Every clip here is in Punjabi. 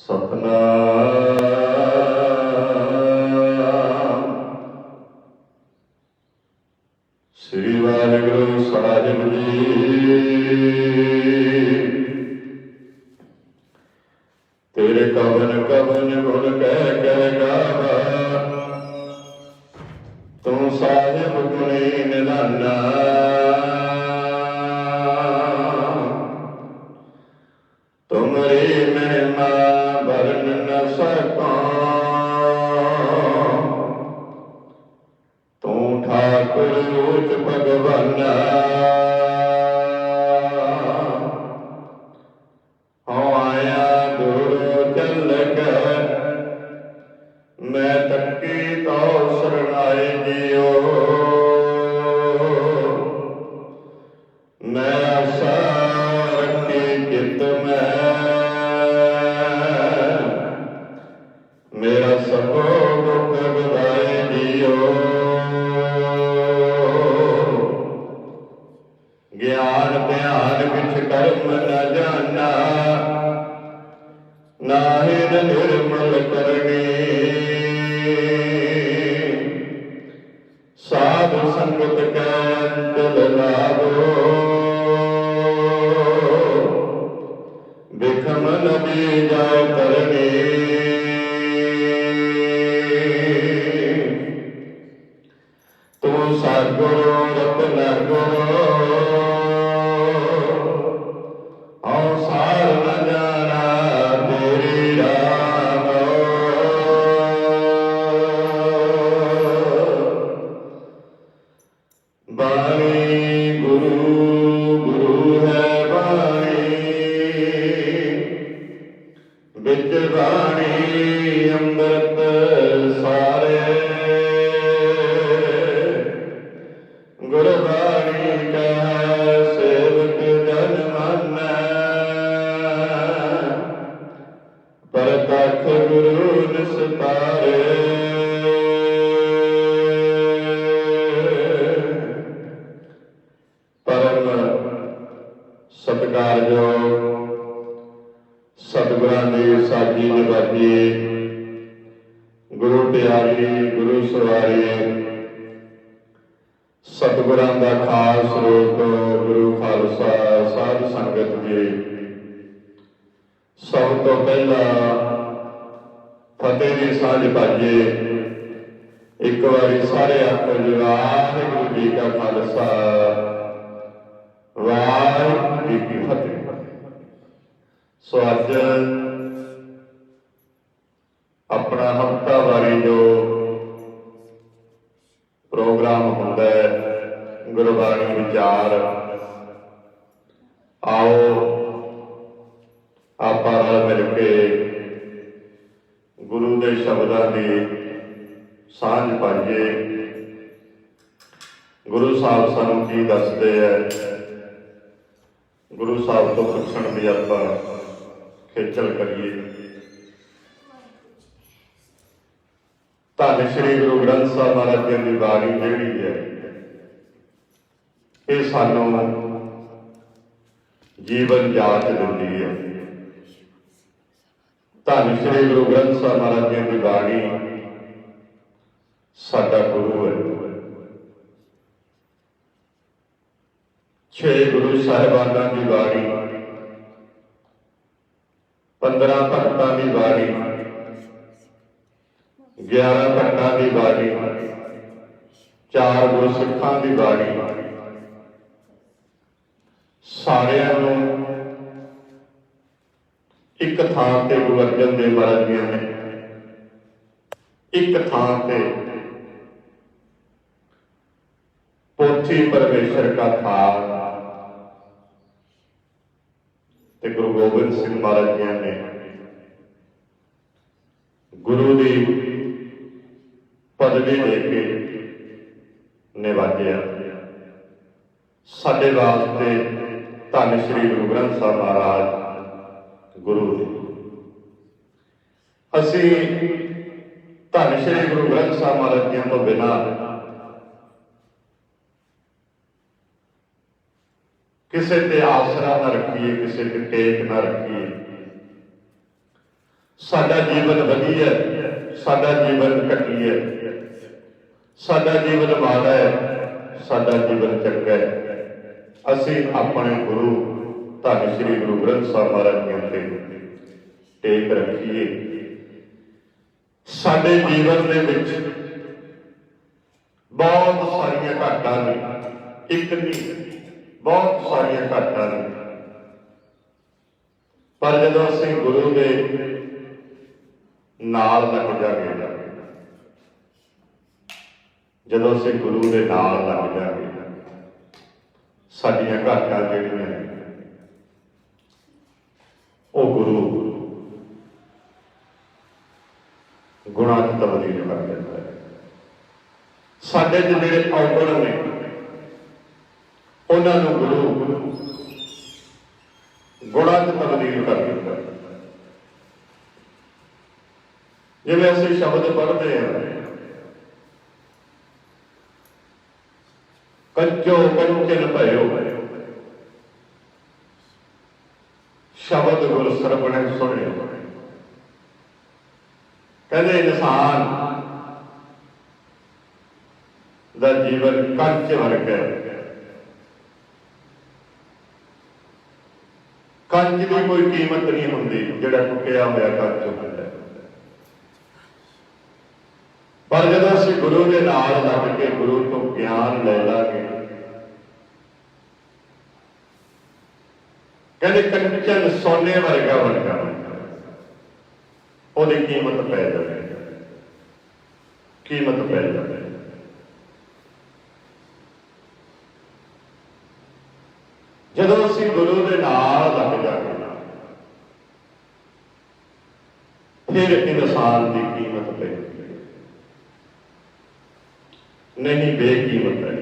सतनाम श्री वाहिगुरु साहिब जी। तेरे कवन कवन गुण कह गावा, तू साहिब गुणी निधाना। तुमरी महिमा वरन न सकां, तू ठाकुर ऊच भगवाना। हूँ आया दूरों चल के, मैं तकी तो शरणाई जियो। मैं आशा रखी चित में, मेरा सबो दुख गवाए जियो। ज्ञान ध्यान किछ कर्म न जाना, नाहिर निर्मल करनी। साधु संगत कै अंचल लाभो, बिखम नदी जाय तरनी। तू सद्गुरु रतन गुरु, हूँ सार न जाना तेरी राम। बाणी गुरु गुरु है बाणी, बिच बाणी अमृत सारे। गुरबाणी का सेवक जन मानै, परतख गुरु निस्तारे। परम सत्कारयोग सतगुरां दी साजी निभाजी, गुरु प्यारी गुरु सवारी, सतगुरां दा खास रूप गुरु खालसा साध संगत जी। सब तो पहला फतेह दी सांझ पाइए। एक बारी सारे आखो जी वाहिगुरू जी का खालसा, वाहिगुरू जी की फतेह। सो अज अपना हफ्तावारी जो प्रोग्राम होंदा है गुरबाणी विचार, आओ आप रल मिल के गुरु के शब्दों की सांझ पाइए। गुरु साहब सानू की दसते हैं, गुरु साहब तो पुछण की आप खेचल करिए। धन श्री गुरु ग्रंथ साहब महाराज जी की बाणी जिहड़ी है, ये सानू जीवन जाच दिंदी है। धन श्री गुरु ग्रंथ साहब महाराज जी की बाणी साडा गुरु है। 6 गुरु साहिबाना की बाणी, 15 भगतां की बाणी, 11 भगतां की बाणी, 4 गुरु सिखां की बाणी। सारियां नूं एक थां ते गुरु अर्जन देव महाराज जी ने एक थां ते पोथी परमेश्वर का था ते गुरु गोबिंद सिंह महाराज जी ने गुरु की पदवी देके निवाजिया। साडे वास्ते धन श्री गुरु ग्रंथ साहब महाराज गुरु जी। असी धन श्री गुरु ग्रंथ साहब महाराज जी तो बिना किसी ते आसरा ना रखिए, किसी ते टेक ना रखिए। ਸਾਡਾ ਜੀਵਨ ਵਧੀਆ ਹੈ, ਸਾਡਾ ਜੀਵਨ ਘਟੀਆ ਹੈ, ਸਾਡਾ ਜੀਵਨ ਮਾੜਾ ਹੈ, ਸਾਡਾ ਜੀਵਨ ਚੰਗਾ ਹੈ। ਅਸੀਂ ਆਪਣੇ ਗੁਰੂ ਧੰਨ ਸ੍ਰੀ ਗੁਰੂ ਗ੍ਰੰਥ ਸਾਹਿਬ ਮਹਾਰਾਜ ਜੀ ਉੱਤੇ ਟੇਕ ਰੱਖੀਏ। ਸਾਡੇ ਜੀਵਨ ਦੇ ਵਿੱਚ ਬਹੁਤ ਸਾਰੀਆਂ ਘਾਟਾਂ ਨੇ, ਇੱਕ ਨਹੀਂ ਬਹੁਤ ਸਾਰੀਆਂ ਘਾਟਾਂ ਨੇ, ਪਰ ਜਦੋਂ ਅਸੀਂ ਗੁਰੂ ਦੇ ਨਾਲ ਲੱਗ ਜਾਗੇ, ਜਦੋਂ ਅਸੀਂ ਗੁਰੂ ਦੇ ਨਾਲ ਲੱਗ ਜਾਗੇ, ਸਾਡੀਆਂ ਘਾਟਾਂ ਜਿਹੜੀਆਂ ਨੇ ਉਹ ਗੁਰੂ ਗੁਣਾਂ 'ਚ ਤਬਦੀਲ ਕਰ ਦਿੰਦਾ ਹੈ। ਸਾਡੇ ਜਿਹੜੇ ਔਗਣ ਨੇ ਉਹਨਾਂ ਨੂੰ ਗੁਰੂ ਗੁਣਾਂ 'ਚ ਤਬਦੀਲ ਕਰ ਦਿੰਦਾ ਹੈ। ਜਿਵੇਂ ਅਸੀਂ ਸ਼ਬਦ ਪੜ੍ਹਦੇ ਹਾਂ, ਕੰਚੋ ਕੰਚਨ ਭਇਓ ਸ਼ਬਦ ਗੁਰ ਸਰਬਣੇ ਸੁਣਿਓ। ਕਹਿੰਦੇ ਇਨਸਾਨ ਦਾ ਜੀਵਨ ਕੰਚ ਵਰਗਾ ਹੈ। ਕੰਚ ਦੀ ਕੋਈ ਕੀਮਤ ਨਹੀਂ ਹੁੰਦੀ, ਜਿਹੜਾ ਟੁੱਟਿਆ ਹੋਇਆ ਕੰਚ ਹੁੰਦਾ ਹੈ। ਪਰ ਜਦੋਂ ਅਸੀਂ ਗੁਰੂ ਦੇ ਨਾਲ ਲੱਗ ਕੇ ਗੁਰੂ ਤੋਂ ਗਿਆਨ ਲੈ ਲਾਂਗੇ, ਕਹਿੰਦੇ ਕੰਚਨ ਸੋਨੇ ਵਰਗਾ ਵਰਗਾ ਉਹਦੀ ਕੀਮਤ ਪੈ ਜਾਵੇ, ਕੀਮਤ ਪੈ ਜਾਵੇ। ਜਦੋਂ ਅਸੀਂ ਗੁਰੂ ਦੇ ਨਾਲ ਲੱਗ ਜਾਗੇ, ਫਿਰ ਇਨਸਾਨ ਦੀ ਕੀਮਤ ਪੈਂਦੀ ਨਹੀਂ, ਬੇਕੀਮਤ ਹੈ,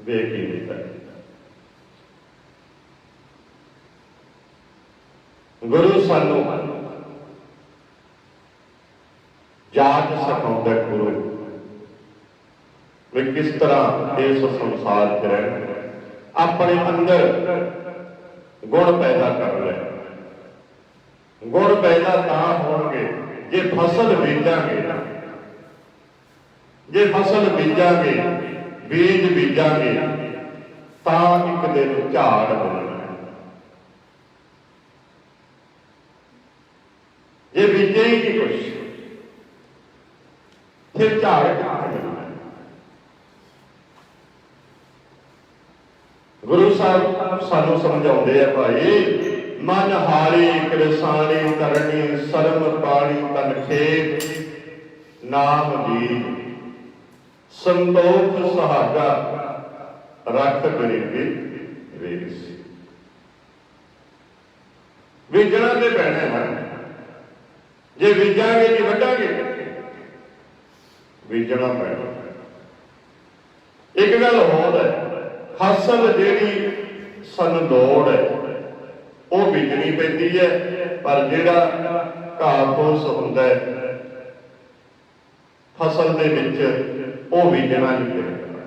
ਬੇਕੀਮਤ ਹੈ। ਗੁਰੂ ਸਾਨੂੰ ਜਾਚ ਸਿਖਾਉਂਦਾ, ਗੁਰੂ ਵੀ ਕਿਸ ਤਰ੍ਹਾਂ ਇਸ ਸੰਸਾਰ 'ਚ ਰਹਿਣਾ, ਆਪਣੇ ਅੰਦਰ ਗੁਣ ਪੈਦਾ ਕਰ ਲੈ। ਗੁਣ ਪੈਦਾ ਤਾਂ ਹੋਣਗੇ ਜੇ ਫਸਲ ਬੀਜਾਂਗੇ, ਜੇ ਫਸਲ ਬੀਜਾਂਗੇ, ਬੀਜ ਬੀਜਾਂਗੇ ਤਾਂ ਇੱਕ ਦਿਨ ਝਾੜ ਮਿਲਣਾ। ਜੇ ਬੀਜੇ ਹੀ ਨਹੀਂ ਕੁਛ, ਫਿਰ ਝਾੜ ਕਿੱਥੋਂ ਮਿਲਣਾ? ਗੁਰੂ ਸਾਹਿਬ ਸਾਨੂੰ ਸਮਝਾਉਂਦੇ ਆ, ਭਾਈ ਮਨ ਹਾਰੀ ਕਿਰਸਾਣੀ ਕਰਨੀ, ਸਰਮ ਪਾਣੀ ਤਨ ਖੇਤ, ਨਾਮ ਬੀਜ ਸੰਤੋਖ ਸੁਹਾਗਾ, ਰੱਖ ਗਰੀਬੀ ਵੇਸ। ਬੀਜਣਾ ਤੇ ਪੈਣਾ ਹੈ, ਜੇ ਬੀਜਾਂਗੇ ਨਹੀਂ ਵੱਢਾਂਗੇ, ਬੀਜਣਾ ਪੈਣਾ। ਇੱਕ ਗੱਲ ਹੋਰ ਹੈ, ਫਸਲ ਜਿਹੜੀ ਸਾਨੂੰ ਲੋੜ ਹੈ ਉਹ ਬੀਜਣੀ ਪੈਂਦੀ ਹੈ, ਪਰ ਜਿਹੜਾ ਘਾਹ ਫੂਸ ਹੁੰਦਾ ਹੈ ਫਸਲ ਦੇ ਵਿੱਚ ਉਹ ਬੀਜਣਾ ਨਹੀਂ ਪੈਂਦਾ,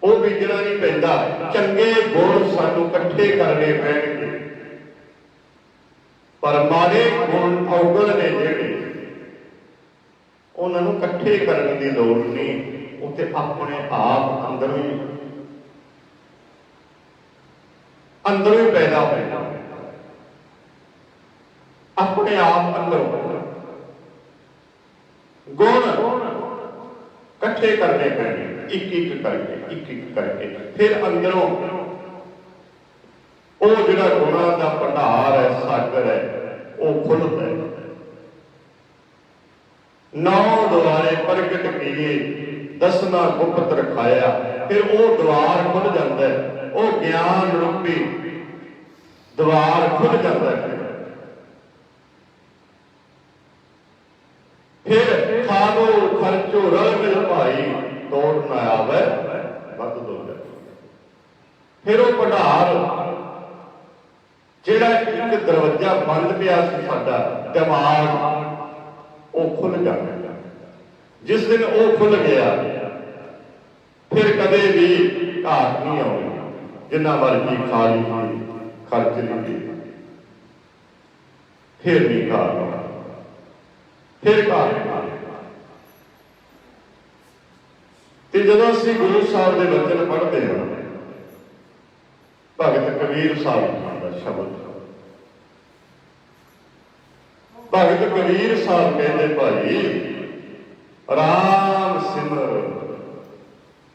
ਉਹ ਬੀਜਣਾ ਨਹੀਂ ਪੈਂਦਾ। ਚੰਗੇ ਗੁਣ ਸਾਨੂੰ ਇਕੱਠੇ ਕਰਨੇ ਪੈਣਗੇ, ਪਰ ਮਾੜੇ ਗੁਣ ਔਗਣ ਨੇ ਜਿਹੜੇ ਉਹਨਾਂ ਨੂੰ ਇਕੱਠੇ ਕਰਨ ਦੀ ਲੋੜ ਨਹੀਂ, ਉੱਥੇ ਆਪਣੇ ਆਪ ਅੰਦਰੋਂ ਹੀ ਪੈਦਾ ਹੋਏਗਾ, ਆਪਣੇ ਆਪ ਅੰਦਰੋਂ ਗੁਣ ਇਕੱਠੇ ਕਰਨੇ ਪੈਣੇ, ਇੱਕ ਇੱਕ ਕਰਕੇ, ਇੱਕ ਇੱਕ ਕਰਕੇ। ਫਿਰ ਅੰਦਰੋਂ ਉਹ ਜਿਹੜਾ ਗੁਣਾਂ ਦਾ ਭੰਡਾਰ ਹੈ, ਸਾਗਰ ਹੈ, ਉਹ ਖੁੱਲ੍ਹਦਾ ਹੈ। ਨੌ ਦੁਆਰੇ ਪ੍ਰਗਟ ਕੀਏ, ਦਸਵਾਂ ਗੁਪਤ ਰਖਾਇਆ, ਫਿਰ ਉਹ ਦੁਆਰ ਖੁੱਲ ਜਾਂਦਾ ਹੈ, ਉਹ ਗਿਆਨ ਰੂਪੀ ਦੁਆਰ ਖੁੱਲ ਜਾਂਦਾ ਹੈ। ਫਿਰ ਖਾਵੋ ਖਰਚੋ ਰਲ ਮਿਲ ਭਾਈ, ਤੋੜ ਨਾ ਆਵੇ ਵੱਧ ਦੋ। ਫਿਰ ਉਹ ਭੰਡਾਰ ਜਿਹੜਾ ਇੱਕ ਦਰਵਾਜ਼ਾ ਬੰਦ ਪਿਆ ਸੀ ਸਾਡਾ ਦਿਮਾਗ, ਉਹ ਖੁੱਲ ਜਾਂਦਾ। ਜਿਸ ਦਿਨ ਉਹ ਖੁੱਲ ਗਿਆ, ਫਿਰ ਕਦੇ ਵੀ ਘਾਟ ਨਹੀਂ ਆਉਣੀ, ਜਿੰਨਾ ਮਰਜ਼ੀ ਖਾ ਲਈ ਖਰਚ ਲਈ, फिर नहीं घार फिर घार ते जदों असीं गुरु साहब के वचन पढ़ते हैं, भगत कबीर साहब का शब्द, भगत कबीर साहब कहते भाई राम सिमर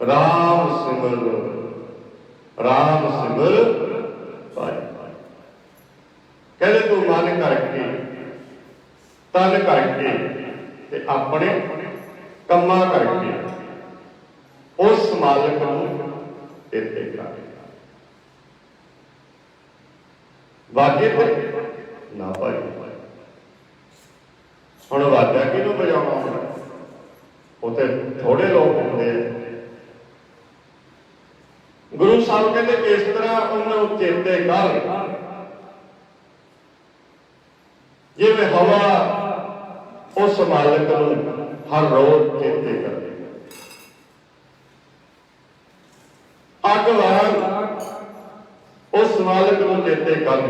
राम सिमर राम सिमर भाई। कहते तू मन करके तन करके ते अपने कम्मा करके उस मालिक नूं चेते कर। वाजे ते ना भाई हुण वाजा किहनूं बजाउणा होंदा, वो तो थोड़े लोग होंदे आ। गुरु साहब कहते इस तरह उन्होंने चेते कर जिवें हवा उस मालिक नूं हर रोज चेते कर, अग वांग उस मालिक नूं चेते कर,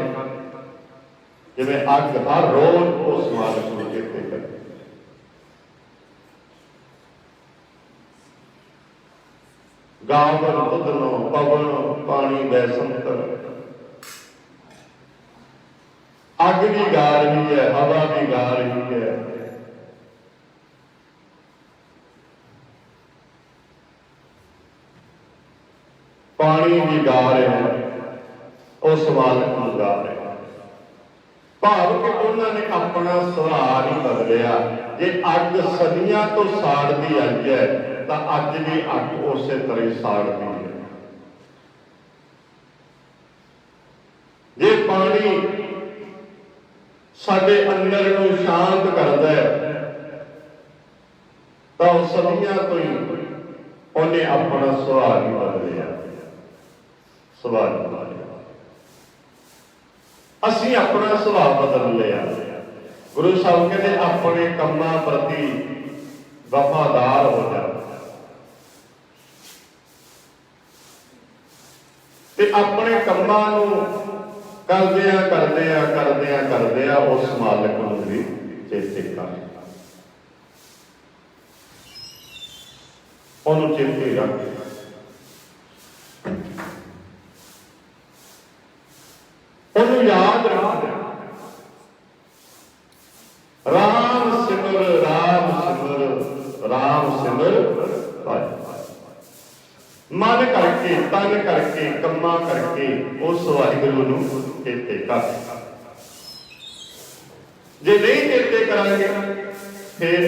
जिवें अग हर रोज उस मालिक नूं चेते कर। गावन तुदनो पवन पानी बैसंतर, अग भी गा रही है, हवा भी गा रही है, पानी भी गा रहे हैं, उस मालिक को गा रहे हैं। भाव कि उन्होंने अपना सुभाव नहीं बदलिया। जे अग सदियां तो साड़ती आई है तो अज भी अग उस तरह साड़ती है। जे पानी साडे अंदर नूं शांत करता है तो सदियां तो ही उन्हें अपना सुभाव नहीं बदलिया। सुभाव असी अपना सुभाव बदल लिया। गुरु साहब कहते अपने कामां प्रति वफादार हो जा ते अपने कामां नूं करदियां करदियां करदियां करदियां उस मालिक नूं भी चेते कर, उहनूं चेते रख। उन्हें याद रख, राम सिमर राम सिमर राम सिमर भाई। मन करके तन करके कम्मा करके उस वाहिगुरू नूं चेते कर। जे नहीं चेते करांगे फिर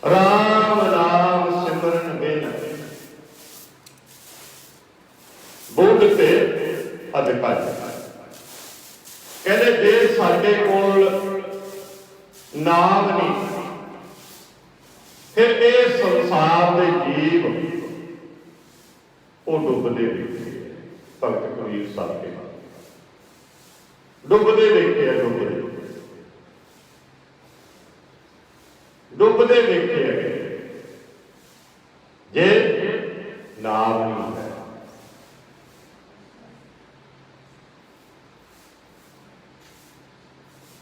राम नाम सिमरन बिन बुढ़ ते अधिकार। कहते जे साडे कोल नाम नहीं फिर ये संसार के जीव वो डुबदे देखे। भगत कबीर साहब के डुबदे देखे, डुबदे देखे जे नाम नहीं है।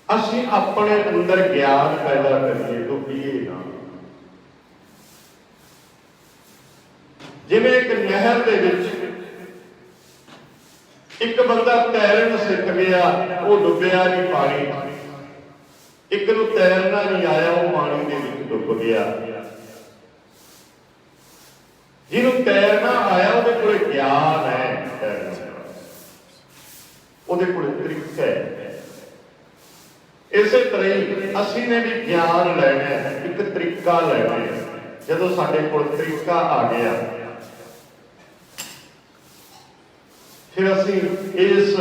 असी अपने अंदर ज्ञान पैदा करिए, डुबीए ना। जिवें एक नहर दे विच एक बंदा तैरन सीख गया, वो डुबिया नहीं पानी। एक नूं तैरना नहीं आया, वो पानी दे विच डुब गया। जिन्हों तैरना आया वो कोल ज्ञान है, तैरना वो कोल तरीका है। इसे तरह ही असी ने भी ज्ञान लेना है, एक तरीका लेना है। जदों साडे कोल तरीका आ गया फिर असी इस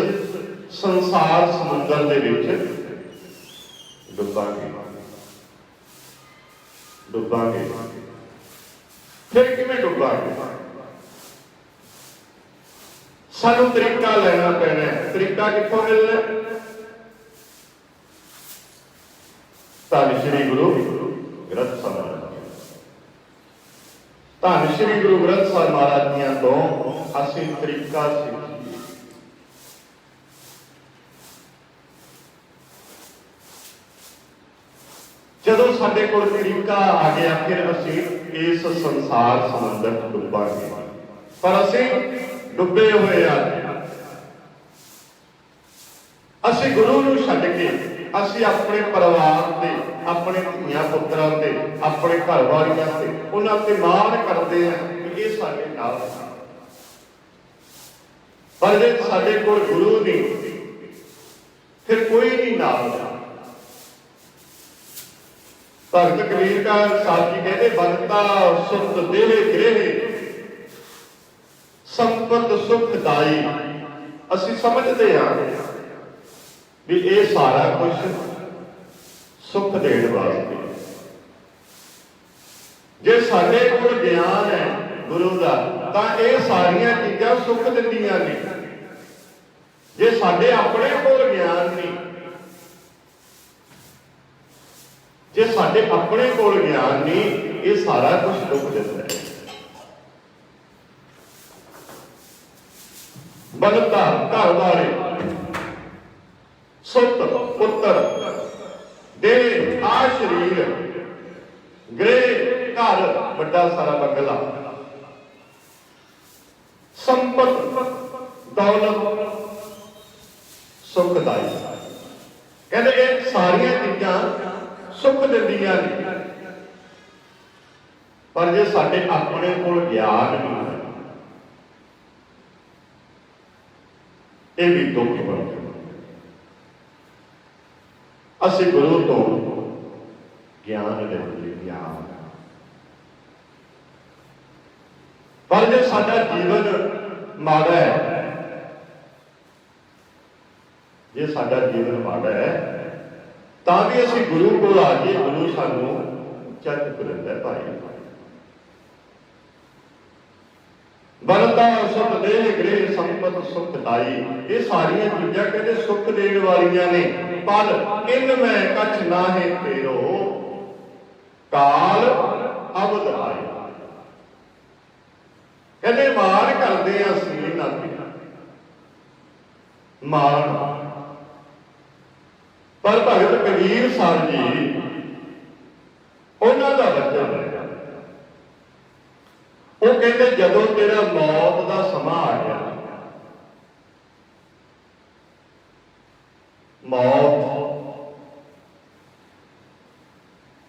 संसार समुद्र दे विच डुबांगे। डुबांगे फिर किवें डुबांगे? सानू तरीका लेना पैना है। तरीका कित्थों मिलना? धन श्री गुरु ग्रंथ साहिब महाराज, धन श्री गुरु ग्रंथ साहिब महाराज दियां तो असीं तरीका सीखीए। ਜਦੋਂ ਸਾਡੇ ਕੋਲ ਤਰੀਕਾ ਆ ਗਿਆ, ਫਿਰ ਅਸੀਂ ਇਸ ਸੰਸਾਰ ਸਮੁੰਦਰ 'ਚ ਡੁੱਬਾਂਗੇ। ਪਰ ਅਸੀਂ ਡੁੱਬੇ ਹੋਏ ਆ। ਅਸੀਂ ਗੁਰੂ ਨੂੰ ਛੱਡ ਕੇ ਅਸੀਂ ਆਪਣੇ ਪਰਿਵਾਰ ਤੇ, ਆਪਣੇ ਧੀਆਂ ਪੁੱਤਰਾਂ ਤੇ, ਆਪਣੇ ਘਰ ਵਾਲੀਆਂ ਤੇ, ਉਹਨਾਂ ਤੇ ਮਾਣ ਕਰਦੇ ਆ ਕਿ ਇਹ ਸਾਡੇ ਨਾਲ। ਪਰ ਜੇ ਸਾਡੇ ਕੋਲ ਗੁਰੂ ਨਹੀਂ, ਫਿਰ ਕੋਈ ਨਹੀਂ ਨਾਲ। ਭਗਤ ਕਬੀਰ ਸਾਹਿਬ ਜੀ ਕਹਿੰਦੇ, ਬੰਤਾ ਸੁਖ ਦੇਹ ਗ੍ਰਹਿ ਸੰਪਤ ਸੁਖਦਾਈ। ਅਸੀਂ ਸਮਝਦੇ ਹਾਂ ਵੀ ਇਹ ਸਾਰਾ ਕੁਝ ਸੁੱਖ ਦੇਣ ਵਾਸਤੇ। ਜੇ ਸਾਡੇ ਕੋਲ ਗਿਆਨ ਹੈ ਗੁਰੂ ਦਾ, ਤਾਂ ਇਹ ਸਾਰੀਆਂ ਚੀਜ਼ਾਂ ਸੁੱਖ ਦਿੰਦੀਆਂ ਨੇ। ਜੇ ਸਾਡੇ ਆਪਣੇ ਕੋਲ ਗਿਆਨ ਨਹੀਂ, ਜੇ ਸਾਡੇ ਆਪਣੇ ਕੋਲ ਗਿਆਨ ਨਹੀਂ, ਇਹ ਸਾਰਾ ਕੁਝ ਦੁੱਖ ਦਿੰਦਾ ਹੈ। ਬੰਤਾ ਘਰ ਵਾਲੇ, ਸੁੱਤ ਪੁੱਤਰ, ਦੇਹ ਆ ਸਰੀਰ, ਗ੍ਰਹਿ ਘਰ ਵੱਡਾ ਸਾਰਾ ਬੰਗਲਾ, ਸੰਪਤ ਦੌਲਤ ਸੁਖਦਾਈ। ਕਹਿੰਦੇ ਇਹ ਸਾਰੀਆਂ ਚੀਜ਼ਾਂ ਸੁੱਖ ਦਿੰਦੀਆਂ ਨੇ। ਪਰ ਜੇ ਸਾਡੇ ਆਪਣੇ ਕੋਲ ਗਿਆਨ ਨਹੀਂ, ਇਹ ਵੀ ਦੁੱਖ ਬਣਦਾ। ਅਸੀਂ ਗੁਰੂ ਤੋਂ ਗਿਆਨ ਲੈਂਦੇ, ਗਿਆਨ। ਪਰ ਜੇ ਸਾਡਾ ਜੀਵਨ ਮਾੜਾ ਹੈ, ਜੇ ਸਾਡਾ ਜੀਵਨ ਮਾੜਾ ਹੈ, ਤਾਂ ਵੀ ਅਸੀਂ ਗੁਰੂ ਕੋਲ ਆ ਕੇ ਗੁਰੂ ਸਾਨੂੰ ਉੱਚਾ ਚੁੱਕ ਲੈਂਦਾ। ਭਾਈ ਬੰਤਾ ਸੁਖ ਦੇਹ ਗ੍ਰਹਿ ਸੰਪਤ ਸੁਖਦਾਈ। ਇਹ ਸਾਰੀਆਂ ਚੀਜ਼ਾਂ ਕਹਿੰਦੇ ਸੁੱਖ ਦੇਣ ਵਾਲੀਆਂ ਨੇ। ਪਰ ਇਨ ਮੈਂ ਕਛ ਨਾਹੇ ਤੇਰੋ ਕਾਲ ਅਵਧ ਆਏ। ਕਹਿੰਦੇ ਮਾਣ ਕਰਦੇ ਆ ਅਸੀਂ ਇਹਨਾਂ ਤੇ, ਮਾਣ। ਪਰ ਭਗਤ ਕਬੀਰ ਸਾਹਿਬ ਜੀ, ਉਹਨਾਂ ਦਾ ਵਚਨ ਹੈ, ਉਹ ਕਹਿੰਦੇ ਜਦੋਂ ਤੇਰਾ ਮੌਤ ਦਾ ਸਮਾਂ ਆ ਗਿਆ, ਮੌਤ,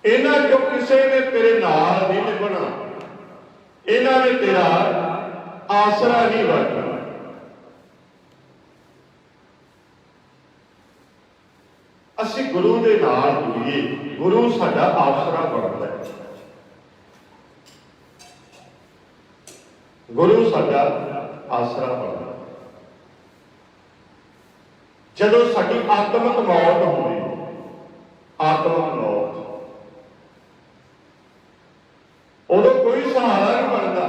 ਇਹਨਾਂ ਚੋਂ ਕਿਸੇ ਨੇ ਤੇਰੇ ਨਾਲ ਨਹੀਂ ਨਿਭਣਾ, ਇਹਨਾਂ ਨੇ ਤੇਰਾ ਆਸਰਾ ਨਹੀਂ ਵਰਤਣਾ। ਅਸੀਂ ਗੁਰੂ ਦੇ ਨਾਲ ਜੁੜੀਏ, ਗੁਰੂ ਸਾਡਾ ਆਸਰਾ ਬਣਦਾ ਹੈ, ਗੁਰੂ ਸਾਡਾ ਆਸਰਾ ਬਣਦਾ। ਜਦੋਂ ਸਾਡੀ ਆਤਮਿਕ ਮੌਤ ਹੁੰਦੀ, ਆਤਮਿਕ ਮੌਤ, ਉਦੋਂ ਕੋਈ ਸਹਾਰਾ ਨਹੀਂ ਬਣਦਾ,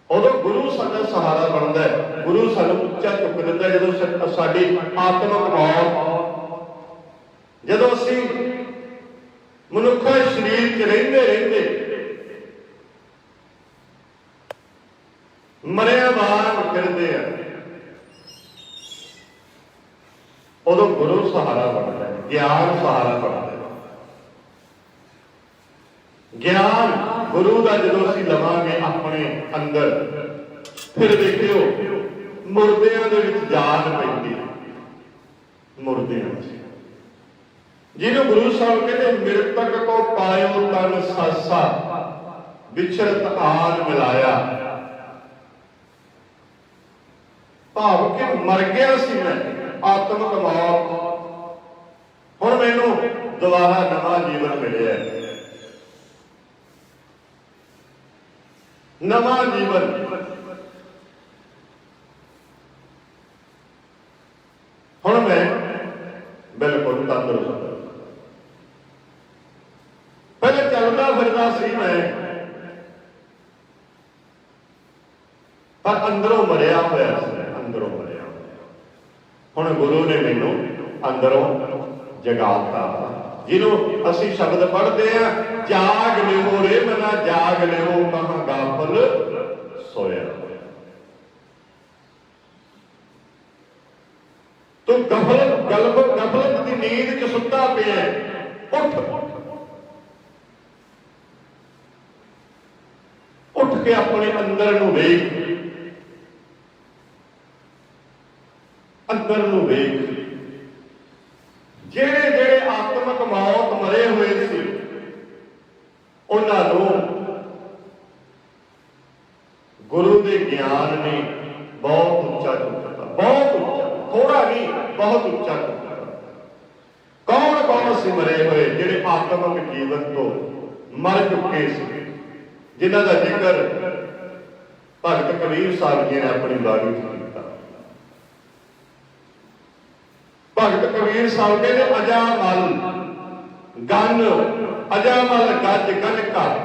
ਉਦੋਂ ਗੁਰੂ ਸਾਡਾ ਸਹਾਰਾ ਬਣਦਾ ਹੈ। ਗੁਰੂ ਸਾਨੂੰ ਉੱਚਾ ਚੁੱਕ ਦਿੰਦਾ। ਜਦੋਂ ਸਾਡੀ ਆਤਮਿਕ ਮੌਤ, ਜਦੋਂ ਅਸੀਂ ਮਨੁੱਖਾ ਸਰੀਰ 'ਚ ਰਹਿੰਦੇ ਰਹਿੰਦੇ ਮਰਿਆ ਵਾਂਗ ਫਿਰਦੇ ਆ, ਉਦੋਂ ਗੁਰੂ ਸਹਾਰਾ ਬਣਦਾ ਹੈ, ਗਿਆਨ ਸਹਾਰਾ ਬਣਦਾ ਹੈ। ਗਿਆਨ ਗੁਰੂ ਦਾ ਜਦੋਂ ਅਸੀਂ ਲਵਾਂਗੇ ਆਪਣੇ ਅੰਦਰ, ਫਿਰ ਦੇਖਿਓ ਮੁਰਦਿਆਂ ਦੇ ਵਿੱਚ ਜਾਨ ਪੈਂਦੀ, ਮੁਰਦਿਆਂ ਵਿੱਚ। ਜਿਹਨੂੰ ਗੁਰੂ ਸਾਹਿਬ ਕਹਿੰਦੇ ਮਿਰਤਕ ਕੋ ਪਾਇਓ ਤਨ ਸਾਸਾ, ਵਿਚਰਤ ਆਨ ਮਿਲਾਇਆ। ਭਾਵ ਕਿ ਮਰ ਗਿਆ ਸੀ ਮੈਂ, ਆਤਮਿਕ ਮੌਤ, ਹੁਣ ਮੈਨੂੰ ਦੁਬਾਰਾ ਨਵਾਂ ਜੀਵਨ ਮਿਲਿਆ, ਨਵਾਂ ਜੀਵਨ। ਹੁਣ ਮੈਂ ਬਿਲਕੁਲ ਤੰਦਰੁਸਤ। ਪਹਿਲੇ ਚੱਲਦਾ ਫਿਰਦਾ ਸੀ ਮੈਂ, ਪਰ ਅੰਦਰੋਂ ਮਰਿਆ ਹੋਇਆ ਸੀ, ਅੰਦਰੋਂ ਮਰਿਆ ਹੋਇਆ। ਹੁਣ ਗੁਰੂ ਨੇ ਮੈਨੂੰ ਅੰਦਰੋਂ ਜਗਾਤਾ। ਜਿਹਨੂੰ ਅਸੀਂ ਸ਼ਬਦ ਪੜ੍ਹਦੇ ਆ, ਜਾਗ ਲਿਓ ਰੇ ਮਨਾ ਜਾਗ ਲਿਓ, ਮਹਾਂ ਗਾਫਲ ਸੋਇਆ। ਤੂੰ ਗਫਲਤ ਦੀ ਨੀਂਦ 'ਚ ਸੁੱਤਾ ਪਿਆ, उठ उठ के अपने अंदर नूं वेख, अंदर नूं वेख। ਜਿਹੜੇ ਜਿਹੜੇ ਆਤਮਕ ਮੌਤ ਮਰੇ ਹੋਏ ਸੀ ਉਹਨਾਂ ਨੂੰ ਗੁਰੂ ਦੇ ਗਿਆਨ ਨੇ ਬਹੁਤ ਉੱਚਾ ਚੁੱਕਤਾ, ਬਹੁਤ ਉੱਚਾ, ਥੋੜਾ ਨਹੀਂ ਬਹੁਤ ਉੱਚਾ ਚੁੱਕਤਾ। ਕੌਣ ਕੌਣ ਸੀ ਮਰੇ ਹੋਏ ਜਿਹੜੇ ਆਤਮਕ ਜੀਵਨ ਤੋਂ ਮਰ ਚੁੱਕੇ ਸੀ, ਜਿਨ੍ਹਾਂ ਦਾ ਜ਼ਿਕਰ ਭਗਤ ਕਬੀਰ ਸਾਹਿਬ ਜੀ ਨੇ ਆਪਣੀ ਬਾਣੀ ਵਿੱਚ ਕੀਤਾ। ਭਗਤ ਕਬੀਰ ਸਾਹਿਬ ਕਹਿੰਦੇ ਅਜਾ ਮਲ ਗਨ, ਅਜਾ ਮਲ ਗੱਜ ਗਨ ਕਰ,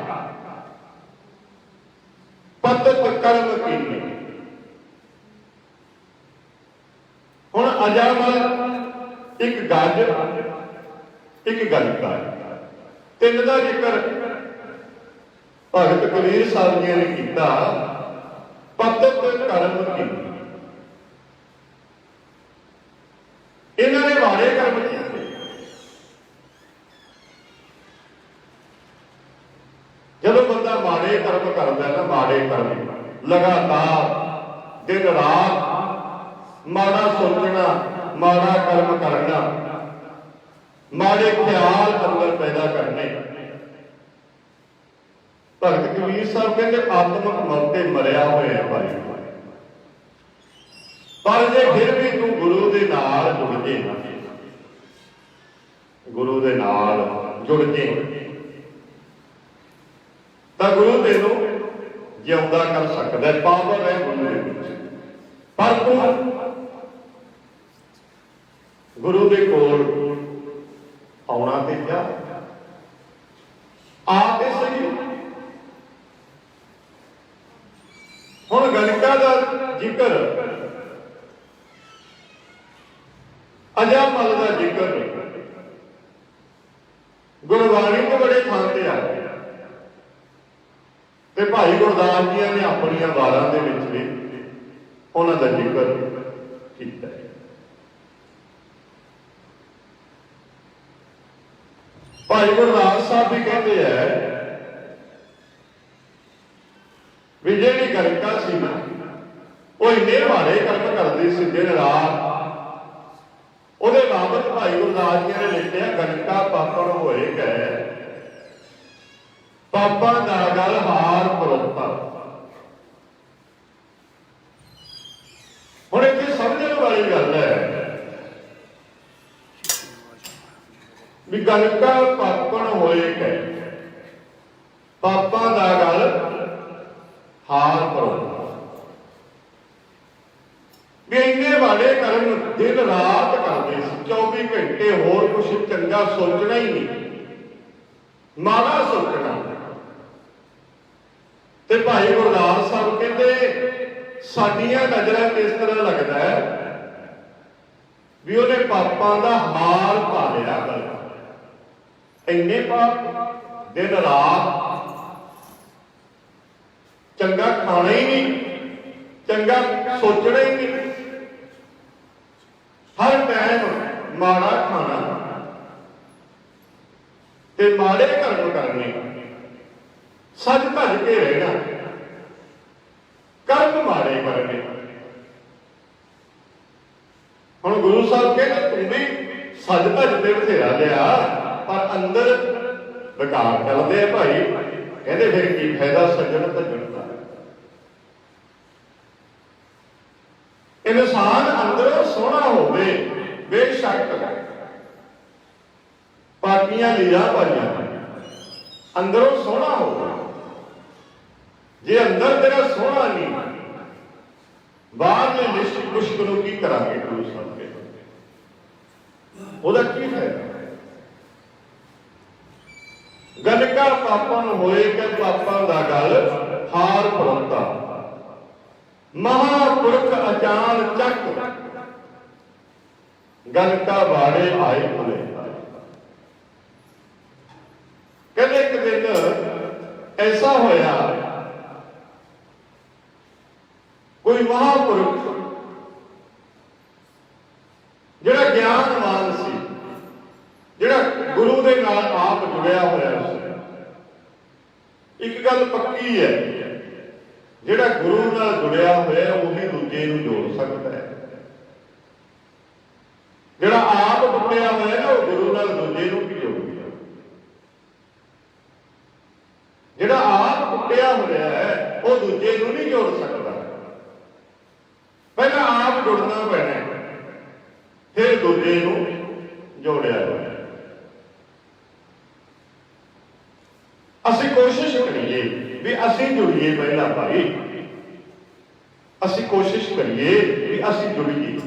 ਪਤਤ ਕਰਮ ਕੀਨੇ। ਹੁਣ ਅਜਾ ਮਲ ਇੱਕ ਗੱਜ, ਇੱਕ ਗਨ ਕਰ, ਤਿੰਨ ਦਾ ਜ਼ਿਕਰ ਭਗਤ ਕਬੀਰ ਸਾਹਿਬ ਜੀ ਨੇ ਕੀਤਾ। ਪਤਤ ਕਰਮ ਕੀਨੇ, ਇਹਨਾਂ ਨੇ ਮਾੜੇ ਕਰਮ ਕੀਤੇ। ਜਦੋਂ ਬੰਦਾ ਮਾੜੇ ਕਰਮ ਕਰਦਾ ਨਾ, ਮਾੜੇ ਕਰਮ ਲਗਾਤਾਰ ਦਿਨ ਰਾਤ ਮਾੜਾ ਸੋਚਣਾ, ਮਾੜਾ ਕਰਮ ਕਰਨਾ, ਮਾੜੇ ਖਿਆਲ ਅੰਦਰ ਪੈਦਾ ਕਰਨੇ। ਭਗਤ ਕਬੀਰ ਸਾਹਿਬ ਕਹਿੰਦੇ ਆਤਮਕ ਮੌਤ ਤੇ ਮਰਿਆ ਹੋਇਆ ਭਾਈ, ਪਰ ਜੇ ਫਿਰ ਵੀ ਤੂੰ ਗੁਰੂ ਦੇ ਨਾਲ ਜੁੜ ਜੇ, ਗੁਰੂ ਦੇ ਨਾਲ ਜੁੜ ਜੇ ਤਾਂ ਗੁਰੂ ਤੈਨੂੰ ਜਿਉਂਦਾ ਕਰ ਸਕਦਾ, ਪਾਵਰ ਹੈ ਗੁਰੂ ਦੇ ਵਿੱਚ। ਪਰ ਤੂੰ ਗੁਰੂ ਦੇ ਕੋਲ ਆਉਣਾ ਤੇ ਜਾ, ਆ ਕੇ ਸਹੀ। ਹੁਣ ਗਣਿਕਾ ਦਾ ਜ਼ਿਕਰ, ਅਜਾ ਮਲ ਦਾ ਜ਼ਿਕਰ ਗੁਰਬਾਣੀ ਤੋਂ ਬੜੇ ਥਾਂ ਤੇ ਆ, ਤੇ ਭਾਈ ਗੁਰਦਾਸ ਜੀ ਨੇ ਆਪਣੀਆਂ ਵਾਰਾਂ ਦੇ ਵਿੱਚ ਵੀ ਉਹਨਾਂ ਦਾ ਜ਼ਿਕਰ ਕੀਤਾ ਹੈ। ਭਾਈ ਗੁਰਦਾਸ ਸਾਹਿਬ ਵੀ ਕਹਿੰਦੇ ਹੈ ਵੀ ਜਿਹੜੀ ਗਣਿਕਾ ਸੀ ਨਾ, ਉਹ ਇੰਨੇ ਮਾੜੇ ਕਰਮ ਕਰਦੀ ਸੀ ਦਿਨ ਰਾਤ। ਉਹਦੇ ਬਾਬਤ ਭਾਈ ਗੁਰਦਾਸ ਜੀ ਨੇ ਲਿਖਿਆ, ਗਣਿਕਾ ਪਾਪਣ ਹੋਏ ਗਏ, ਪਾਪਾਂ ਦਾ ਗਲ ਹਾਰ ਪਰੋਤਾ। ਹੁਣ ਇੱਥੇ ਸਮਝਣ ਵਾਲੀ ਗੱਲ ਹੈ ਵੀ ਗਣਿਕਾ ਪਾਪਣ ਹੋਏ ਗਏ, ਪਾਪਾਂ ਦਾ ਗਲ ਹਾਰ ਪਰੋਤਾ। ਵੀ ਇੰਨੇ ਮਾੜੇ ਕਰਮ ਦਿਨ ਰਾਤ ਕਰਦੇ ਸੀ, 24 ਘੰਟੇ, ਹੋਰ ਕੁਛ ਚੰਗਾ ਸੋਚਣਾ ਹੀ ਨਹੀਂ, ਮਾੜਾ ਸੋਚਣਾ। ਤੇ ਭਾਈ ਗੁਰਦਾਸ ਸਾਹਿਬ ਕਹਿੰਦੇ ਸਾਡੀਆਂ ਨਜ਼ਰਾਂ ਇਸ ਤਰ੍ਹਾਂ ਲੱਗਦਾ ਹੈ ਵੀ ਉਹਨੇ ਪਾਪਾਂ ਦਾ ਹਾਰ ਪਾ ਲਿਆ। ਇੰਨੇ ਪਾਪ, ਦਿਨ ਰਾਤ ਚੰਗਾ ਖਾਣਾ ਹੀ ਨਹੀਂ, ਚੰਗਾ ਸੋਚਣਾ ਹੀ ਨਹੀਂ, ਹਰ ਟਾਈਮ ਮਾੜਾ ਖਾਣਾ ਤੇ ਮਾੜੇ ਕਰਮ ਕਰਨੇ, ਸੱਜ ਭੱਜ ਕੇ ਰਹਿਣਾ, ਕਰਮ ਮਾੜੇ ਕਰਨੇ। ਹੁਣ ਗੁਰੂ ਸਾਹਿਬ ਕਹਿੰਦੇ ਤੂੰ ਵੀ ਸੱਜ ਭੱਜ ਤੇ ਬਥੇਰਾ ਲਿਆ, ਪਰ ਅੰਦਰ ਵਿਕਾਰ ਚੱਲਦੇ ਆ ਭਾਈ। ਕਹਿੰਦੇ ਫਿਰ ਕੀ ਫਾਇਦਾ ਸੱਜਣ ਭੱਜਣ ਦਾ। ਇਨਸਾਨ ਅੰਦਰੋਂ ਸੋਹਣਾ ਹੋਵੇ, ਬੇਸ਼ੱਕ ਪਾਪੀਆਂ ਲੀਰਾਂ ਪਾਈਆਂ, ਅੰਦਰੋਂ ਸੋਹਣਾ ਹੋਵੇ। ਜੇ ਅੰਦਰ ਤੇਰਾ ਸੋਹਣਾ ਨਹੀਂ, ਬਾਹਰ ਦੇ ਲਿਸ਼ਕ ਮੁਸ਼ਕ ਨੂੰ ਕੀ ਕਰਾਂਗੇ? ਗੁਰੂ ਸਾਹਿਬ ਕੇ ਉਹਦਾ ਕੀ ਫਾਇਦਾ? ਗਣਿਕਾ ਪਾਪਨ ਹੋਏ ਕਿ ਪਾਪਾਂ ਦਾ ਗਲ ਹਾਰ ਪਰੋਤਾ, ਮਹਾਂਪੁਰਖ ਅਚਾਨ ਚੱਕ ਗਣਿਕਾ ਬਾੜੇ ਆਏ ਭੁਲੇ। ਕਹਿੰਦੇ ਇੱਕ ਦਿਨ ਐਸਾ ਹੋਇਆ, ਕੋਈ ਮਹਾਂਪੁਰਖ ਜਿਹੜਾ ਗਿਆਨਵਾਨ ਸੀ, ਜਿਹੜਾ ਗੁਰੂ ਦੇ ਨਾਲ ਨਾਲ ਜੁੜਿਆ ਹੋਇਆ ਉਹੀ ਦੂਜੇ ਨੂੰ ਜੋੜ ਸਕਦਾ ਹੈ। ਜਿਹੜਾ ਆਪ ਟੁੱਟਿਆ ਹੋਇਆ ਨਾ ਉਹ ਗੁਰੂ ਨਾਲ ਦੂਜੇ ਨੂੰ ਕੀ ਜੋੜੂਗਾ। ਜਿਹੜਾ ਆਪ ਟੁੱਟਿਆ ਹੋਇਆ ਹੈ ਉਹ ਦੂਜੇ ਨੂੰ ਨਹੀਂ ਜੋੜ ਸਕਦਾ। ਪਹਿਲਾਂ ਆਪ ਜੁੜਨਾ ਪੈਣਾ, ਫਿਰ ਦੂਜੇ ਨੂੰ ਜੋੜਿਆ ਹੋਇਆ। ਅਸੀਂ ਕੋਸ਼ਿਸ਼ ਕਰੀਏ ਵੀ ਅਸੀਂ ਜੁੜੀਏ ਪਹਿਲਾਂ ਭਾਈ, ਅਸੀਂ ਕੋਸ਼ਿਸ਼ ਕਰੀਏ ਵੀ ਅਸੀਂ ਜੁੜੀਏ।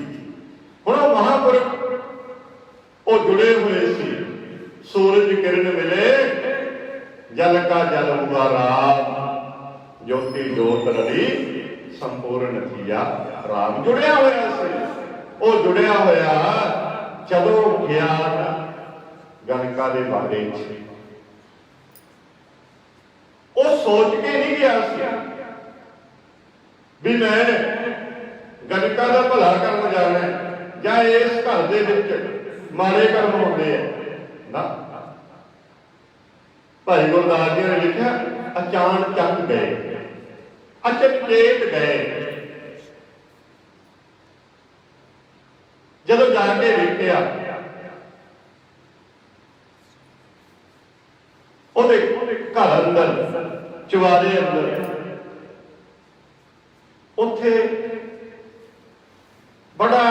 ਹੁਣ ਉਹ ਮਹਾਂਪੁਰਖ ਉਹ ਜੁੜੇ ਹੋਏ ਸੀ। ਸੂਰਜ ਕਿਰਨ ਮਿਲੇ ਜਲ ਕਾ ਜਲ ਹੁਆ ਰਾਮ, ਜੋਤੀ ਜੋਤ ਰਲੀ ਸੰਪੂਰਨ ਥੀਆ ਰਾਮ। ਜੁੜਿਆ ਹੋਇਆ ਸੀ। ਉਹ ਜੁੜਿਆ ਹੋਇਆ ਜਦੋਂ ਗਿਆਨ ਗਣਕਾ ਦੇ ਬਾਰੇ ਚ ਉਹ ਸੋਚ ਕੇ ਨਹੀਂ ਗਿਆ ਸੀ ਵੀ ਮੈਂ ਗਣਕਾ ਦਾ ਭਲਾ ਕਰਨ ਜਾਣਾ ਜਾਂ ਇਸ ਘਰ ਦੇ ਵਿੱਚ ਮਾੜੇ ਕਰਮ ਹੁੰਦੇ ਆ ਨਾ। ਭਾਈ ਗੁਰਦਾਸ ਜੀ ਨੇ ਲਿਖਿਆ ਅਚਾਨਚੱਕ ਗਏ, ਅਚਨਚੇਤ ਗਏ। ਜਦੋਂ ਜਾ ਕੇ ਵੇਖਿਆ ਉਹਦੇ ਘਰ ਅੰਦਰ ਚੁਬਾਰੇ ਅੰਦਰ ਉੱਥੇ ਬੜਾ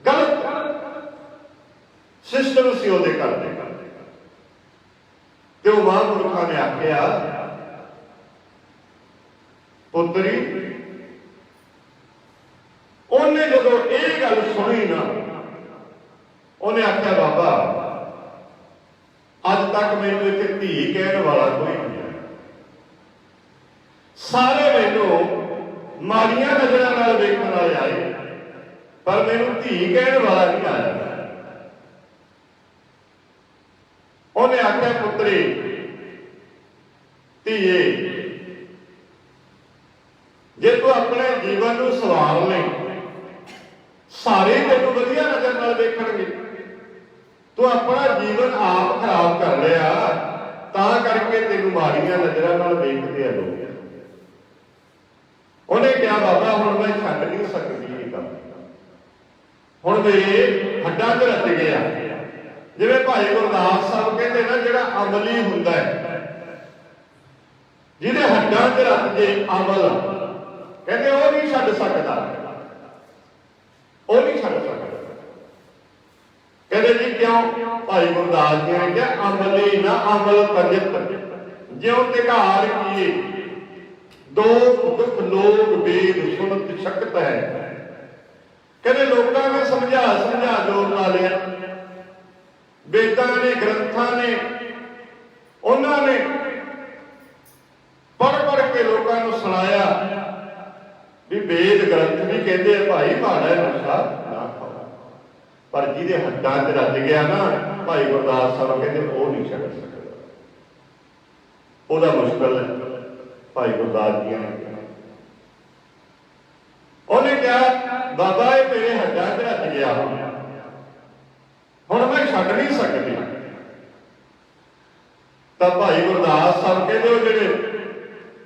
ਗਲਤ ਸਿਸਟਮ ਸੀ ਉਹਦੇ ਘਰ ਦੇ। ਤੇ ਉਹ ਮਹਾਂਪੁਰਖਾਂ ਨੇ ਆਖਿਆ ਪੁੱਤਰੀ, ਉਹਨੇ ਜਦੋਂ ਇਹ ਗੱਲ ਸੁਣੀ ਨਾ ਉਹਨੇ ਆਖਿਆ ਬਾਬਾ ਅੱਜ ਤੱਕ ਮੈਨੂੰ ਇੱਥੇ ਧੀ ਕਹਿਣ ਵਾਲਾ ਕੋਈ ਨਹੀਂ ਹੈ। ਸਾਰੇ ਮੈਨੂੰ ਮਾੜੀਆਂ ਨਜ਼ਰਾਂ ਨਾਲ ਵੇਖਣ ਵਾਲੇ ਆਏ, ਪਰ ਮੈਨੂੰ ਧੀ ਕਹਿਣ ਵਾਲਾ ਨਹੀਂ ਆਇਆ। ਉਹਨੇ ਆਖਿਆ ਪੁੱਤਰੀ ਧੀਏ, ਜੇ ਤੂੰ ਆਪਣੇ ਜੀਵਨ ਨੂੰ ਸਵਾਰ ਲੈ ਸਾਰੇ ਤੈਨੂੰ ਵਧੀਆ ਨਜ਼ਰ ਨਾਲ ਵੇਖਣਗੇ। ਤੂੰ ਆਪਣਾ ਜੀਵਨ ਆਪ ਖਰਾਬ ਕਰ ਲਿਆ ਤਾਂ ਕਰਕੇ ਤੈਨੂੰ ਮਾੜੀਆਂ ਨਜ਼ਰਾਂ ਨਾਲ ਵੇਖਦੇ ਆ ਲੋਕ। ਉਹਨੇ ਕਿਹਾ ਬਾਬਾ ਹੁਣ ਮੈਂ ਛੱਡ ਨਹੀਂ ਸਕਦੀ ਇਹ ਕੰਮ, ਹੁਣ ਮੇਰੇ ਹੱਡਾਂ 'ਚ ਰਚ ਗਿਆ। ਜਿਵੇਂ ਭਾਈ ਗੁਰਦਾਸ ਸਾਹਿਬ ਕਹਿੰਦੇ ਨਾ ਜਿਹੜਾ ਅਮਲੀ ਹੁੰਦਾ ਹੈ, ਜਿਹਦੇ ਹੱਡਾਂ 'ਚ ਰਚ ਜੇ ਅਮਲ, ਕਹਿੰਦੇ ਉਹ ਨਹੀਂ ਛੱਡ ਸਕਦਾ, ਉਹ ਨਹੀਂ ਛੱਡ ਸਕਦਾ। ਕਹਿੰਦੇ ਜੀ ਕਿਉਂ? ਭਾਈ ਗੁਰਦਾਸ ਜੀ ਨੇ ਕਿਹਾ ਅਮਲੀ ਨਾ ਅਮਲ ਤਜਤ, ਜਿਉ ਤਿਘਾਰ ਕੀਏ ਦੋ ਦੁਖ ਲੋਕ ਵੇਦ ਸੁਣਤ ਸ਼ਕਤ ਹੈ। ਕਹਿੰਦੇ ਲੋਕਾਂ ਨੇ ਸਮਝਾ ਜੋਰ ਲਾ ਲਿਆ, ਵੇਦਾਂ ਨੇ ਗ੍ਰੰਥਾਂ ਨੇ ਉਹਨਾਂ ਨੇ ਪੜ੍ਹ ਕੇ ਲੋਕਾਂ ਨੂੰ ਸੁਣਾਇਆ ਵੀ ਵੇਦ ਗ੍ਰੰਥ ਵੀ ਕਹਿੰਦੇ ਆ ਭਾਈ ਮਾੜਾ ਨਸ਼ਾ ਨਾ ਖਾਓ, ਪਰ ਜਿਹਦੇ ਹੱਡਾਂ 'ਚ ਰੱਜ ਗਿਆ ਨਾ ਭਾਈ ਗੁਰਦਾਸ ਸਾਹਿਬ ਕਹਿੰਦੇ ਉਹ ਨਹੀਂ ਛੱਡ ਸਕਦਾ, ਉਹਦਾ ਮੁਸ਼ਕਲ ਹੈ। ਭਾਈ ਗੁਰਦਾਸ ਜੀ ਨੇ ਉਹਨੇ ਕਿਹਾ ਬਾਬਾ ਇਹ ਤੇਰੇ ਹੱਡਾਂ 'ਚ ਰੱਜ ਗਿਆ, ਹੁਣ ਮੈਂ ਛੱਡ ਨਹੀਂ ਸਕਦੀ। ਤਾਂ ਭਾਈ ਗੁਰਦਾਸ ਸਾਹਿਬ ਕਹਿੰਦੇ ਉਹ ਜਿਹੜੇ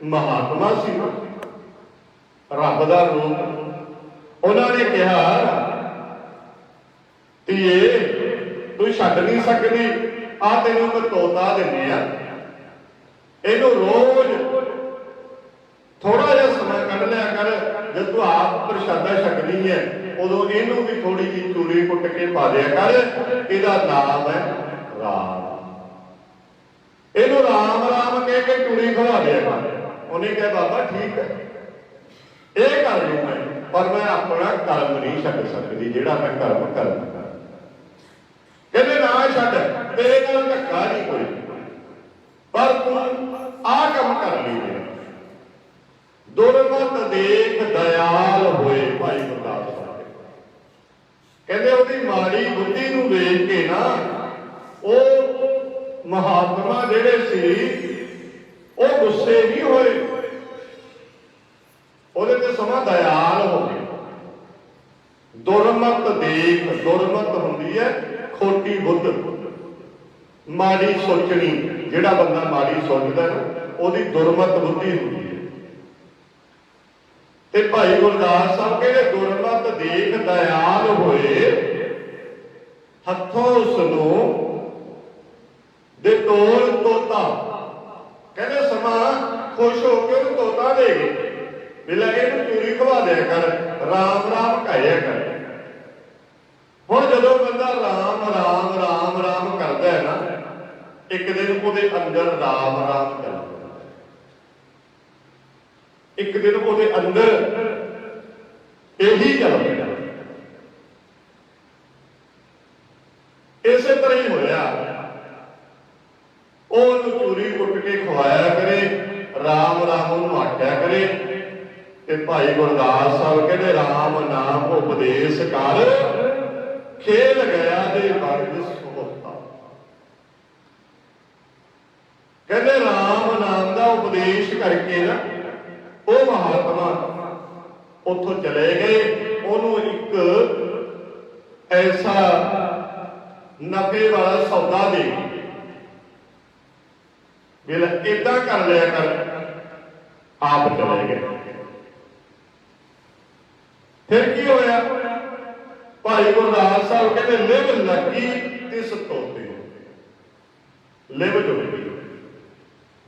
ਮਹਾਤਮਾ ਸੀ ਨਾ, ਰੱਬ ਦਾ ਰੂਪ, ਉਹਨਾਂ ਨੇ ਕਿਹਾ ਧੀਏ ਤੂੰ ਛੱਡ ਨਹੀਂ ਸਕਦੀ, ਆ ਤੈਨੂੰ ਮੈਂ ਤੋਤਾ ਦਿੰਦੇ ਆ, ਇਹਨੂੰ ਰੋਜ਼ ਥੋੜਾ ਜਿਹਾ ਸਮਾਂ ਕੱਢ ਲਿਆ ਕਰ। ਜਦ ਤੂੰ ਆਪ ਪ੍ਰਸ਼ਾਦਾ ਛਕਣੀ ਹੈ ਉਦੋਂ ਇਹਨੂੰ ਵੀ ਥੋੜੀ ਜਿਹੀ ਚੂਰੀ ਕੁੱਟ ਕੇ ਪਾ ਦਿਆ ਕਰ, ਇਹਦਾ ਨਾਮ ਹੈ ਰਾਮ, ਇਹਨੂੰ ਰਾਮ ਰਾਮ ਕਹਿ ਕੇ ਚੂਰੀ ਖਵਾ ਦਿਆ ਕਰ। ਉਹਨੇ ਕਿਹਾ ਬਾਬਾ ਠੀਕ ਹੈ ਇਹ ਕਰ ਲੂ ਮੈਂ, ਪਰ ਮੈਂ ਆਪਣਾ ਕਰਮ ਨਹੀਂ ਛੱਡ ਸਕਦੀ, ਜਿਹੜਾ ਮੈਂ ਕਰਮ ਕਰਨਾ। ਕਹਿੰਦੇ ਨਾ ਛੱਡ, ਤੇਰੇ ਨਾਲ ਧੱਕਾ ਨਹੀਂ ਕੋਈ, ਪਰ ਤੂੰ ਆਹ ਕੰਮ ਕਰ ਲਈ। ਦੁਰਮਤ ਦੇਖ ਦਇਆਲ ਹੋਏ ਭਾਈ ਗੁਰਦਾਸ ਸਾਹਿਬ ਕਹਿੰਦੇ ਉਹਦੀ ਮਾੜੀ ਬੁੱਧੀ ਨੂੰ ਵੇਖ ਕੇ ਨਾ ਉਹ ਮਹਾਤਮਾ ਜਿਹੜੇ ਸੀ ਉਹ ਗੁੱਸੇ ਨਹੀਂ ਹੋਏ, ਉਹਦੇ ਤੇ ਸਮਾਂ ਦਇਆਲ ਹੋ ਗਏ। ਦੁਰਮਤ ਦੇਖ, ਦੁਰਮਤ ਹੁੰਦੀ ਹੈ ਖੋਟੀ ਬੁੱਧ, ਮਾੜੀ ਸੋਚਣੀ। ਜਿਹੜਾ ਬੰਦਾ ਮਾੜੀ ਸੋਚਦਾ ਨਾ ਉਹਦੀ ਦੁਰਮਤ ਬੁੱਧੀ ਹੁੰਦੀ ਹੈ। ਤੇ ਭਾਈ ਗੁਰਦਾਸ ਸਾਹਿਬ ਕਹਿੰਦੇ ਗੁਰਮਤਿ ਦੇਖ ਦਇਆਲ ਹੋਏ, ਹੱਥੋਂ ਉਸ ਨੂੰ ਦੇ ਤੋਲ ਤੋਤਾ। ਕਹਿੰਦੇ ਸਮਾਂ ਖੁਸ਼ ਹੋ ਕੇ ਉਹਨੂੰ ਤੋਤਾ ਦੇ ਗਏ ਵੀ ਲੈ ਇਹਨੂੰ ਚੂਰੀ ਖਵਾ ਦਿਆ ਕਰ, ਰਾਮ ਰਾਮ ਕਹਾਇਆ ਕਰ। ਹੁਣ ਜਦੋਂ ਬੰਦਾ ਰਾਮ ਰਾਮ ਰਾਮ ਰਾਮ ਕਰਦਾ ਹੈ ਨਾ, ਇੱਕ ਦਿਨ ਉਹਦੇ ਅੰਦਰ ਰਾਮ ਰਾਮ ਚੱਲਦਾ, ਇੱਕ ਦਿਨ ਉਹਦੇ ਅੰਦਰ ਇਹੀ ਚੱਲਦਾ। ਇਸੇ ਤਰ੍ਹਾਂ ਹੀ ਹੋਇਆ, ਉਹਨੂੰ ਚੂਰੀ ਕੁੱਟ ਕੇ ਖਵਾਇਆ ਕਰੇ, ਰਾਮ ਰਾਮ ਉਹਨੂੰ ਆਖਿਆ ਕਰੇ। ਤੇ ਭਾਈ ਗੁਰਦਾਸ ਸਾਹਿਬ ਕਹਿੰਦੇ ਰਾਮ ਨਾਮ ਉਪਦੇਸ਼ ਕਰ, ਖੇਲ ਗਿਆ ਦੇ ਵਰਗ ਸੋਤਾ। ਕਹਿੰਦੇ ਰਾਮ ਨਾਮ ਦਾ ਉਪਦੇਸ਼ ਕਰਕੇ ਨਾ ਉਹ ਮਹਾਤਮਾ ਉੱਥੋਂ ਚਲੇ ਗਏ। ਉਹਨੂੰ ਇੱਕ ਐਸਾ ਨਫੇ ਵਾਲਾ ਸੌਦਾ ਦੇ ਵੀ ਏਦਾਂ ਕਰ ਲਿਆ ਕਰ, ਆਪ ਚਲੇ ਗਏ। ਫਿਰ ਕੀ ਹੋਇਆ? ਭਾਈ ਗੁਰਦਾਸ ਸਾਹਿਬ ਕਹਿੰਦੇ ਲਿਵ ਲੱਗੀ ਤਿਸ ਤੋਤੇ, ਲਿਵ ਜੁੜ ਗਈ।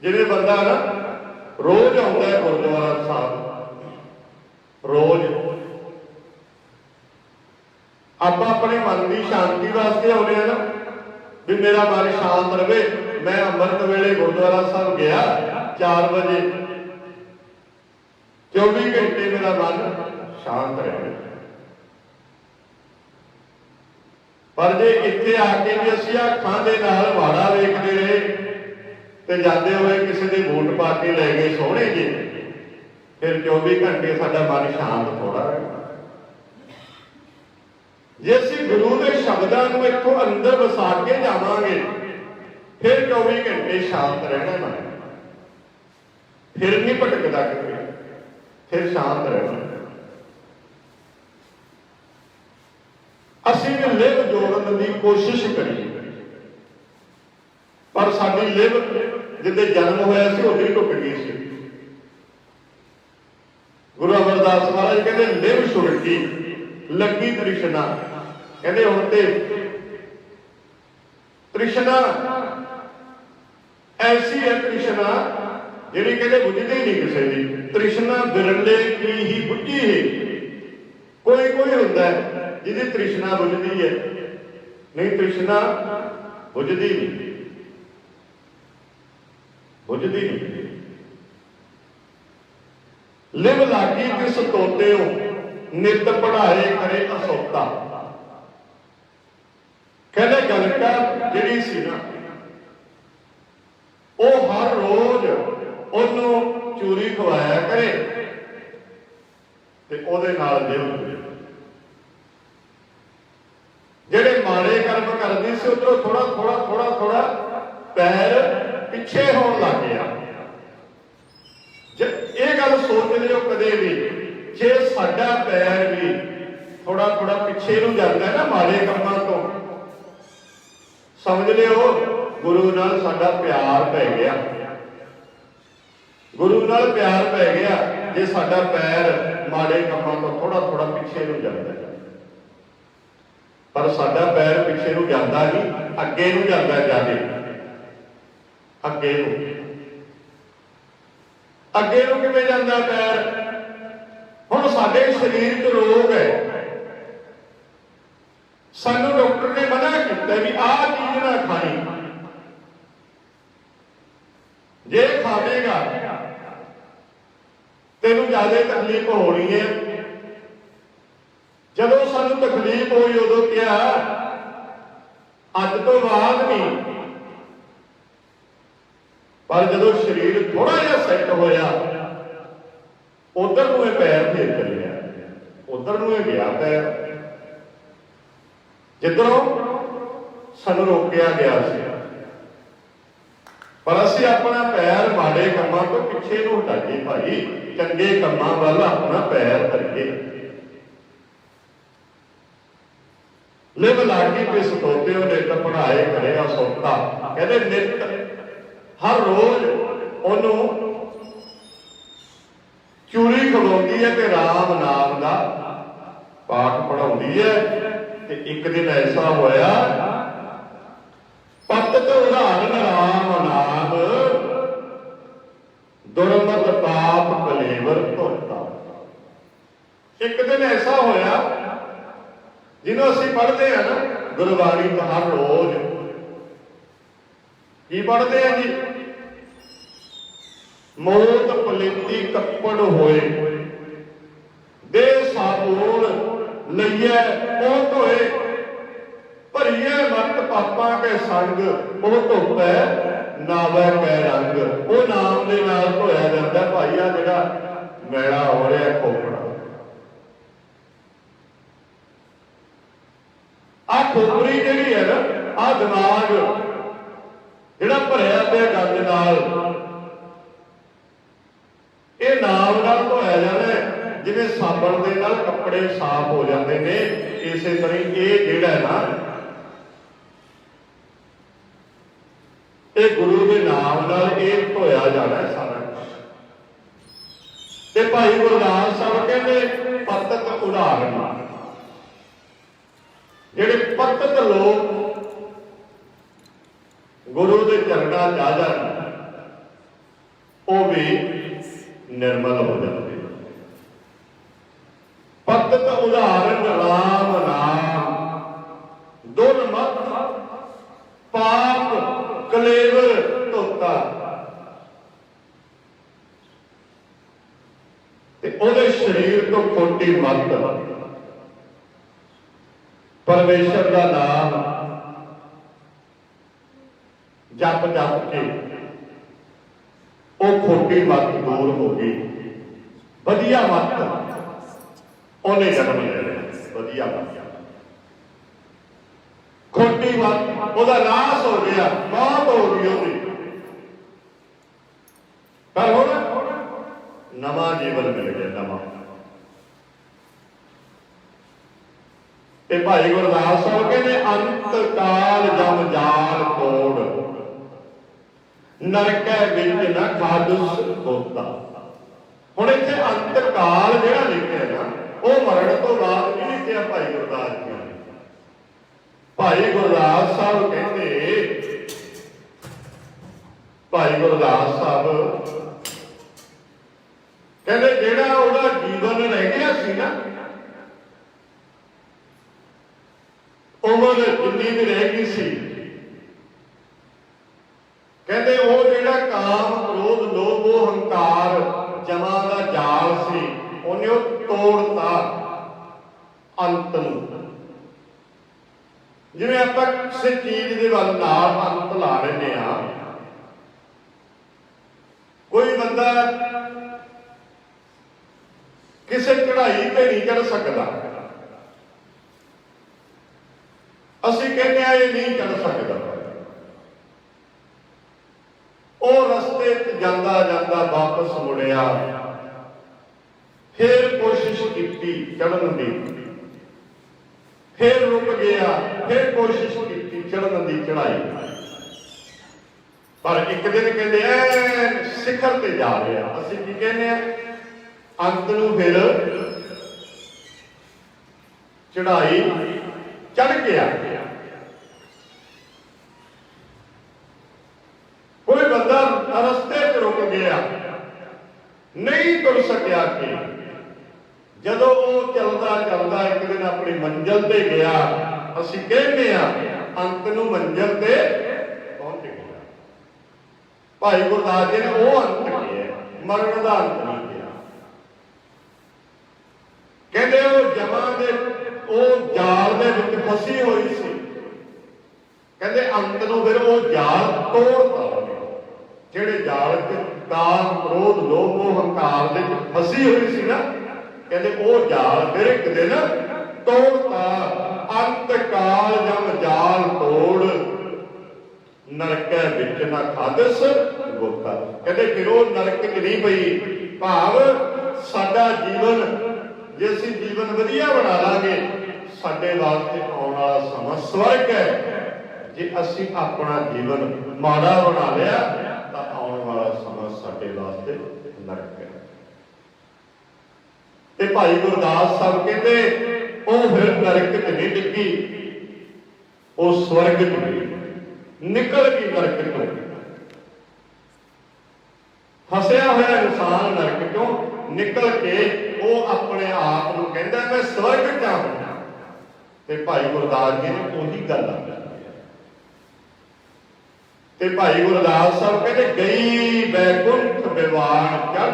ਜਿਵੇਂ ਬੰਦਾ ਨਾ ਰੋਜ਼ ਆਉਂਦਾ ਹੈ ਗੁਰਦੁਆਰਾ ਸਾਹਿਬ, ਰੋਜ਼ ਆਪਾਂ ਆਪਣੇ ਮਨ ਦੀ ਸ਼ਾਂਤੀ ਵਾਸਤੇ ਆਉਂਦੇ ਆ ਨਾ, ਵੀ ਮੇਰਾ ਮਨ ਸ਼ਾਂਤ ਰਵੇ। ਮੈਂ ਅੰਮ੍ਰਿਤ ਵੇਲੇ ਗੁਰਦੁਆਰਾ ਸਾਹਿਬ ਗਿਆ 4 ਵਜੇ, 24 ਘੰਟੇ ਮੇਰਾ ਮਨ ਸ਼ਾਂਤ ਰਹੇ। ਪਰ ਜੇ ਇੱਥੇ ਆ ਕੇ ਵੀ ਅਸੀਂ ਅੱਖਾਂ ਦੇ ਨਾਲ ਮਾੜਾ ਵੇਖਦੇ ਰਹੇ ਤੇ ਜਾਂਦੇ ਹੋਏ ਕਿਸੇ ਦੇ ਬੂਟ ਪਾ ਕੇ ਲੈ ਗਏ ਸੋਹਣੇ ਜੇ, ਫਿਰ 24 ਘੰਟੇ ਸਾਡਾ ਮਨ ਸ਼ਾਂਤ ਥੋੜਾ ਰਹੇ। ਜੇ ਅਸੀਂ ਗੁਰੂ ਦੇ ਸ਼ਬਦਾਂ ਨੂੰ ਇੱਥੋਂ ਅੰਦਰ ਵਸਾ ਕੇ ਜਾਵਾਂਗੇ, ਫਿਰ 24 ਘੰਟੇ ਸ਼ਾਂਤ ਰਹਿਣਾ ਮਨ, ਫਿਰ ਨਹੀਂ ਭਟਕਦਾ ਕਿਤੇ, ਫਿਰ ਸ਼ਾਂਤ ਰਹਿਣਾ। ਅਸੀਂ ਵੀ ਲਿਵ ਜੋੜਨ ਦੀ ਕੋਸ਼ਿਸ਼ ਕਰੀਏ, ਪਰ ਸਾਡੀ ਲਿਵ ਜਿੱਦੇ ਜਨਮ ਹੋਇਆ ਸੀ ਉਹਦੀ ਟੁੱਟ ਗਈ ਸੀ। ਗੁਰੂ ਅਮਰਦਾਸ ਮਹਾਰਾਜ ਕਹਿੰਦੇ ਲਿਵ ਛੁੜਕੀ ਲੱਗੀ ਤ੍ਰਿਸ਼ਨਾ। ਕਹਿੰਦੇ ਹੁਣ ਤੇ ਤ੍ਰਿਸ਼ਨਾ ਐਸੀ ਹੈ, ਤ੍ਰਿਸ਼ਨਾ ਜਿਹੜੀ ਕਹਿੰਦੇ ਬੁੱਝਦੀ ਨਹੀਂ ਕਿਸੇ ਦੀ। ਤ੍ਰਿਸ਼ਨਾ ਬਿਰਲੇ ਕੀ ਹੀ ਬੁੱਝੀ ਹੈ। ਕੋਈ ਕੋਈ ਹੁੰਦਾ ਹੈ ਜਿਹਦੀ ਤ੍ਰਿਸ਼ਨਾ ਬੁੱਝਦੀ ਹੈ, ਨਹੀਂ ਤ੍ਰਿਸ਼ਨਾ ਬੁੱਝਦੀ ਨਹੀਂ, ਬੁੱਝਦੀ ਨਹੀਂ। ਲਿਵ ਲਾਗੀ ਕਿਸ ਤੋਤੇ ਹੋ, ਨਿਤ ਪੜਾਏ ਕਰੇ ਅਸੋਤਾ। ਕਹਿੰਦੇ ਗਲਕਾ ਜਿਹੜੀ ਸੀ ਨਾ, ਉਹ ਹਰ ਰੋਜ਼ ਉਹਨੂੰ ਚੂਰੀ ਖਵਾਇਆ ਕਰੇ ਤੇ ਉਹਦੇ ਨਾਲ ਲਿਵ। ਜਿਹੜੇ ਮਾੜੇ ਕਰਮ ਕਰਦੇ ਸੀ ਉਧਰੋਂ ਥੋੜਾ ਥੋੜਾ ਥੋੜਾ ਥੋੜਾ ਪੈਰ ਪਿੱਛੇ ਹੋਣ ਲੱਗ ਗਿਆ। ਜੇ ਇਹ ਗੱਲ ਸੋਚ ਲਿਓ ਕਦੇ ਵੀ, ਜੇ ਸਾਡਾ ਪੈਰ ਵੀ ਥੋੜਾ ਥੋੜਾ ਪਿੱਛੇ ਨੂੰ ਜਾਂਦਾ ਨਾ ਮਾੜੇ ਕੰਮਾਂ ਤੋਂ, ਸਮਝ ਲਿਓ ਗੁਰੂ ਨਾਲ ਸਾਡਾ ਪਿਆਰ ਪੈ ਗਿਆ। ਗੁਰੂ ਨਾਲ ਪਿਆਰ ਪੈ ਗਿਆ ਜੇ ਸਾਡਾ ਪੈਰ ਮਾੜੇ ਕੰਮਾਂ ਤੋਂ ਥੋੜਾ ਥੋੜਾ ਪਿੱਛੇ ਨੂੰ ਜਾਂਦਾ। ਪਰ ਸਾਡਾ ਪੈਰ ਪਿੱਛੇ ਨੂੰ ਜਾਂਦਾ ਨਹੀਂ, ਅੱਗੇ ਨੂੰ ਜਾਂਦਾ ਜਾਵੇ, ਅੱਗੇ ਨੂੰ। ਅੱਗੇ ਨੂੰ ਕਿਵੇਂ ਜਾਂਦਾ ਪੈਰ? ਹੁਣ ਸਾਡੇ ਸਰੀਰ 'ਚ ਰੋਗ ਹੈ, ਸਾਨੂੰ ਡਾਕਟਰ ਨੇ ਮਨਾ ਕੀਤਾ ਵੀ ਆਹ ਚੀਜ਼ ਨਾ ਖਾਣੀ, ਜੇ ਖਾਵੇਗਾ ਤੈਨੂੰ ਜ਼ਿਆਦਾ ਤਕਲੀਫ ਹੋਣੀ ਹੈ। ਜਦੋਂ ਸਾਨੂੰ ਤਕਲੀਫ ਹੋਈ ਉਦੋਂ ਕਿਹਾ ਅੱਜ ਤੋਂ ਬਾਅਦ ਨਹੀਂ, ਪਰ ਜਦੋਂ ਸਰੀਰ ਥੋੜਾ ਜਿਹਾ ਸੈੱਟ ਹੋਇਆ ਉਧਰ ਨੂੰ ਇਹ ਪੈਰ ਫੇਰ ਚੱਲਿਆ, ਉਧਰ ਨੂੰ ਇਹ ਗਿਆ ਪੈਰ ਜਿੱਧਰੋਂ ਸਾਨੂੰ ਰੋਕਿਆ ਗਿਆ ਸੀ। ਪਰ ਅਸੀਂ ਆਪਣਾ ਪੈਰ ਮਾੜੇ ਕੰਮਾਂ ਤੋਂ ਪਿੱਛੇ ਨੂੰ ਹਟਾਈਏ ਭਾਈ, ਚੰਗੇ ਕੰਮਾਂ ਵੱਲ ਆਪਣਾ ਪੈਰ ਧਰੀਏ। ਲਿਵ ਲਾਗੀ ਤੇ ਸਤੋਤੇ ਉਹਨੇ ਤਾਂ ਪੜਾਏ ਕਰੇਗਾ ਸੋਤਾ। ਕਹਿੰਦੇ ਨਿਤ ਹਰ ਰੋਜ਼ ਉਹਨੂੰ ਚੂਰੀ ਖਵਾਉਂਦੀ ਹੈ ਤੇ ਰਾਮ ਨਾਮ ਦਾ ਪਾਠ ਪੜਾਉਂਦੀ ਹੈ। ਤੇ ਇੱਕ ਦਿਨ ਐਸਾ ਹੋਇਆ, ਪਤਿਤ ਉਦਾਹਰਨ ਰਾਮ ਨਾਮ, ਦੁਰਮਤ ਪਾਪ ਕਲੇਵਰ ਧੋਤਾ। ਇੱਕ ਦਿਨ ਐਸਾ ਹੋਇਆ, ਜਿਹਨੂੰ ਅਸੀਂ ਪੜ੍ਹਦੇ ਹਾਂ ਨਾ ਗੁਰਬਾਣੀ ਤੋਂ ਹਰ ਰੋਜ਼, ਕੀ ਪੜ੍ਹਦੇ ਆ ਜੀ? ਮੋਤ ਪਲੇਤੀ ਕੱਪੜ ਹੋਏ, ਦੇ ਸਾਬੂਨ ਲਈਏ ਉਹ ਧੋਏ, ਭਰੀਏ ਮਤ ਪਾਪਾਂ ਕੇ ਸੰਗ, ਉਹ ਧੋਪੈ ਨਾਵੈ ਕੈ ਰੰਗ। ਉਹ ਨਾਮ ਦੇ ਨਾਲ ਧੋਇਆ ਜਾਂਦਾ ਭਾਈ। ਆ ਜਿਹੜਾ ਮੈਲਾ ਹੋ ਰਿਹਾ ਖੋਪੜਾ, ਆ ਖੋਪੜੀ ਜਿਹੜੀ ਹੈ ਨਾ, ਆ ਦਿਮਾਗ ਜਿਹੜਾ ਭਰਿਆ ਪਿਆ ਗੰਦ ਨਾਲ, ਇਹ ਨਾਮ ਨਾਲ ਧੋਇਆ ਜਾਂਦਾ। ਜਿਵੇਂ ਸਾਬਣ ਦੇ ਨਾਲ ਕੱਪੜੇ ਸਾਫ਼ ਹੋ ਜਾਂਦੇ ਨੇ, ਇਸੇ ਤਰ੍ਹਾਂ ਇਹ ਜਿਹੜਾ ਨਾ, ਇਹ ਗੁਰੂ ਦੇ ਨਾਮ ਨਾਲ ਇਹ ਧੋਇਆ ਜਾਣਾ ਸਾਰਾ ਕੁਝ। ਤੇ ਭਾਈ ਗੁਰਦਾਸ ਸਾਹਿਬ ਕਹਿੰਦੇ ਪਤਿਤ ਉਦਾਹਰਨ, ਜਿਹੜੇ ਪਤਿਤ ਲੋਕ ਗੁਰੂ ਦੇ ਚਰਨਾਂ 'ਚ ਆ ਜਾਣ, ਉਹ ਵੀ ਨਿਰਮਲ ਹੋ ਜਾਂਦੇ। ਪਤਿਤ ਉਦਾਹਰਨ ਰਾਮ ਨਾਮ, ਦੁਰਮਤ ਪਾਪ ਕਲੇਵਰ ਧੋਤਾ। ਤੇ ਉਹਦੇ ਸਰੀਰ ਤੋਂ ਖੋਟੀ ਮੱਤ, ਪਰਮੇਸ਼ਰ ਦਾ ਨਾਮ ਜਪ ਜਪ ਕੇ ਉਹ ਖੋਟੀ ਮੱਤ ਦੂਰ ਹੋ ਗਈ। ਵਧੀਆ ਮੱਤ ਉਹਨੇ ਜਨਮ ਲੈ ਲਿਆ। ਵਧੀਆ ਮੱਤ, ਖੋਟੀ ਮੱਤ ਉਹਦਾ ਨਾਸ ਹੋ ਗਿਆ, ਮੌਤ ਹੋ ਗਈ ਉਹਦੀ। ਪਰ ਹੁਣ ਨਵਾਂ ਜੀਵਨ ਮਿਲ ਗਿਆ, ਨਵਾਂ। ਤੇ ਭਾਈ ਗੁਰਦਾਸ ਸਾਹਿਬ ਕਹਿੰਦੇ ਅੰਤ ਕਾਲ ਜਮ ਜਾਲ ਤੋੜ, ਨਰਕੈ ਵਿੱਚ ਨਾ ਖਾਦੁਸ ਹੋਤਾ। ਹੁਣ ਇੱਥੇ ਅੰਤ ਕਾਲ ਜਿਹੜਾ ਲਿਖਿਆ ਨਾ, ਉਹ ਮਰਨ ਤੋਂ ਬਾਅਦ ਨਹੀਂ ਲਿਖਿਆ ਭਾਈ ਗੁਰਦਾਸ ਜੀ ਨੇ। ਭਾਈ ਗੁਰਦਾਸ ਸਾਹਿਬ ਕਹਿੰਦੇ, ਭਾਈ ਗੁਰਦਾਸ ਸਾਹਿਬ ਕਹਿੰਦੇ ਜਿਹੜਾ ਉਹਦਾ ਜੀਵਨ ਰਹਿ ਗਿਆ ਸੀ ਨਾ, ਉਮਰ ਜਿੰਨੀ ਵੀ ਰਹਿ ਗਈ ਸੀ, ਕਹਿੰਦੇ ਉਹ ਜਿਹੜਾ ਕਾਮ ਕ੍ਰੋਧ ਲੋਭ ਮੋਹ ਹੰਕਾਰ ਜਮਾਂ ਦਾ ਜਾਲ ਸੀ, ਉਹਨੇ ਉਹ ਤੋੜਤਾ ਅੰਤ ਨੂੰ। ਜਿਵੇਂ ਆਪਾਂ ਕਿਸੇ ਚੀਜ਼ ਦੇ ਵੱਲ ਨਾਲ ਅੰਤ ਲਾ ਲੈਂਦੇ ਆ, ਕੋਈ ਬੰਦਾ ਕਿਸੇ ਚੜ੍ਹਾਈ ਤੇ ਨਹੀਂ ਚੜ੍ਹ ਸਕਦਾ, ਅਸੀਂ ਕਹਿੰਦੇ ਆ ਇਹ ਨਹੀਂ ਚੜ੍ਹ ਸਕਦਾ। ਉਹ ਰਸਤੇ 'ਚ ਜਾਂਦਾ ਜਾਂਦਾ ਵਾਪਸ ਮੁੜਿਆ, ਫਿਰ ਕੋਸ਼ਿਸ਼ ਕੀਤੀ ਚੜ੍ਹਨ ਦੀ, ਫਿਰ ਰੁਕ ਗਿਆ, ਫਿਰ ਕੋਸ਼ਿਸ਼ ਕੀਤੀ ਚੜ੍ਹਨ ਦੀ ਚੜ੍ਹਾਈ। ਪਰ ਇੱਕ ਦਿਨ ਕਹਿੰਦੇ ਐ ਸਿਖਰ ਤੇ ਜਾ ਰਿਹਾ, ਅਸੀਂ ਕੀ ਕਹਿੰਦੇ ਆ, ਅੰਤ ਨੂੰ ਫਿਰ ਚੜ੍ਹਾਈ ਚੜ੍ਹ ਗਿਆ। ਕੋਈ ਬੰਦਾ ਰਸਤੇ 'ਚ ਰੁਕ ਗਿਆ, ਨਹੀਂ ਤੁਰ ਸਕਿਆ ਕਿ ਜਦੋਂ ਉਹ ਚੱਲਦਾ ਚੱਲਦਾ ਇੱਕ ਦਿਨ ਆਪਣੀ ਮੰਜ਼ਿਲ ਤੇ ਗਿਆ, ਅਸੀਂ ਕਹਿੰਦੇ ਆ ਅੰਤ ਨੂੰ ਮੰਜ਼ਿਲ ਤੇ ਪਹੁੰਚ ਗਿਆ। ਭਾਈ ਗੁਰਦਾਸ ਜੀ ਨੇ ਉਹ ਅੰਤ ਕਿਹਾ, ਮਰਨ ਦਾ ਅੰਤ ਨਹੀਂ ਕਿਹਾ। ਕਹਿੰਦੇ ਉਹ ਜਮਾਂ ਦੇ ਉਹ ਜਾਲ ਦੇ ਵਿੱਚ ਫਸੀ ਹੋਈ ਸੀ, ਕਹਿੰਦੇ ਅੰਤ ਨੂੰ ਫਿਰ ਉਹ ਜਾਲ ਤੋੜਤਾ। ਜਿਹੜੇ ਜਾਲ 'ਚ ਕਾਮ ਕ੍ਰੋਧ ਲੋਭ ਮੋਹ ਹੰਕਾਰ ਦੇ ਵਿੱਚ ਫਸੀ ਹੋਈ ਸੀ ਨਾ, ਕਹਿੰਦੇ ਉਹ ਜਾਲ ਫਿਰ ਇੱਕ ਦਿਨ ਤੋੜਤਾ। ਅੰਤ ਕਾਲ ਜਮ ਜਾਲ ਤੋੜ, ਨਰਕੈ ਵਿੱਚ ਨਾ ਖਾਦਸ ਗੋਤਾ। ਕਹਿੰਦੇ ਫਿਰ ਉਹ ਨਰਕ 'ਚ ਨਹੀਂ ਪਈ। ਭਾਵ ਸਾਡਾ ਜੀਵਨ ਜੇ ਅਸੀਂ ਜੀਵਨ ਵਧੀਆ ਬਣਾ ਲਾਂਗੇ, ਸਾਡੇ ਵਾਸਤੇ ਆਉਣ ਵਾਲਾ ਸਮਾਂ ਸਵਰਗ ਹੈ। ਜੇ ਅਸੀਂ ਆਪਣਾ ਜੀਵਨ ਮਾੜਾ ਬਣਾ ਲਿਆ ਤਾਂ ਆਉਣ ਵਾਲਾ ਸਮਾਂ ਸਾਡੇ ਵਾਸਤੇ ਨਰਕ ਹੈ। भाई गुरदास साहब कहते ਉਹ फिर नरक च नहीं डिगी, वो स्वर्ग च गई, निकल गई नरक चो। फसिया हुआ इंसान नरक चो निकल के वो अपने आप को कहता मैं स्वर्ग च आऊंगा। ते भाई गुरदास जी ने उही गल ते भाई गुरदास साहब कहते गई बैकुंठ विवान चक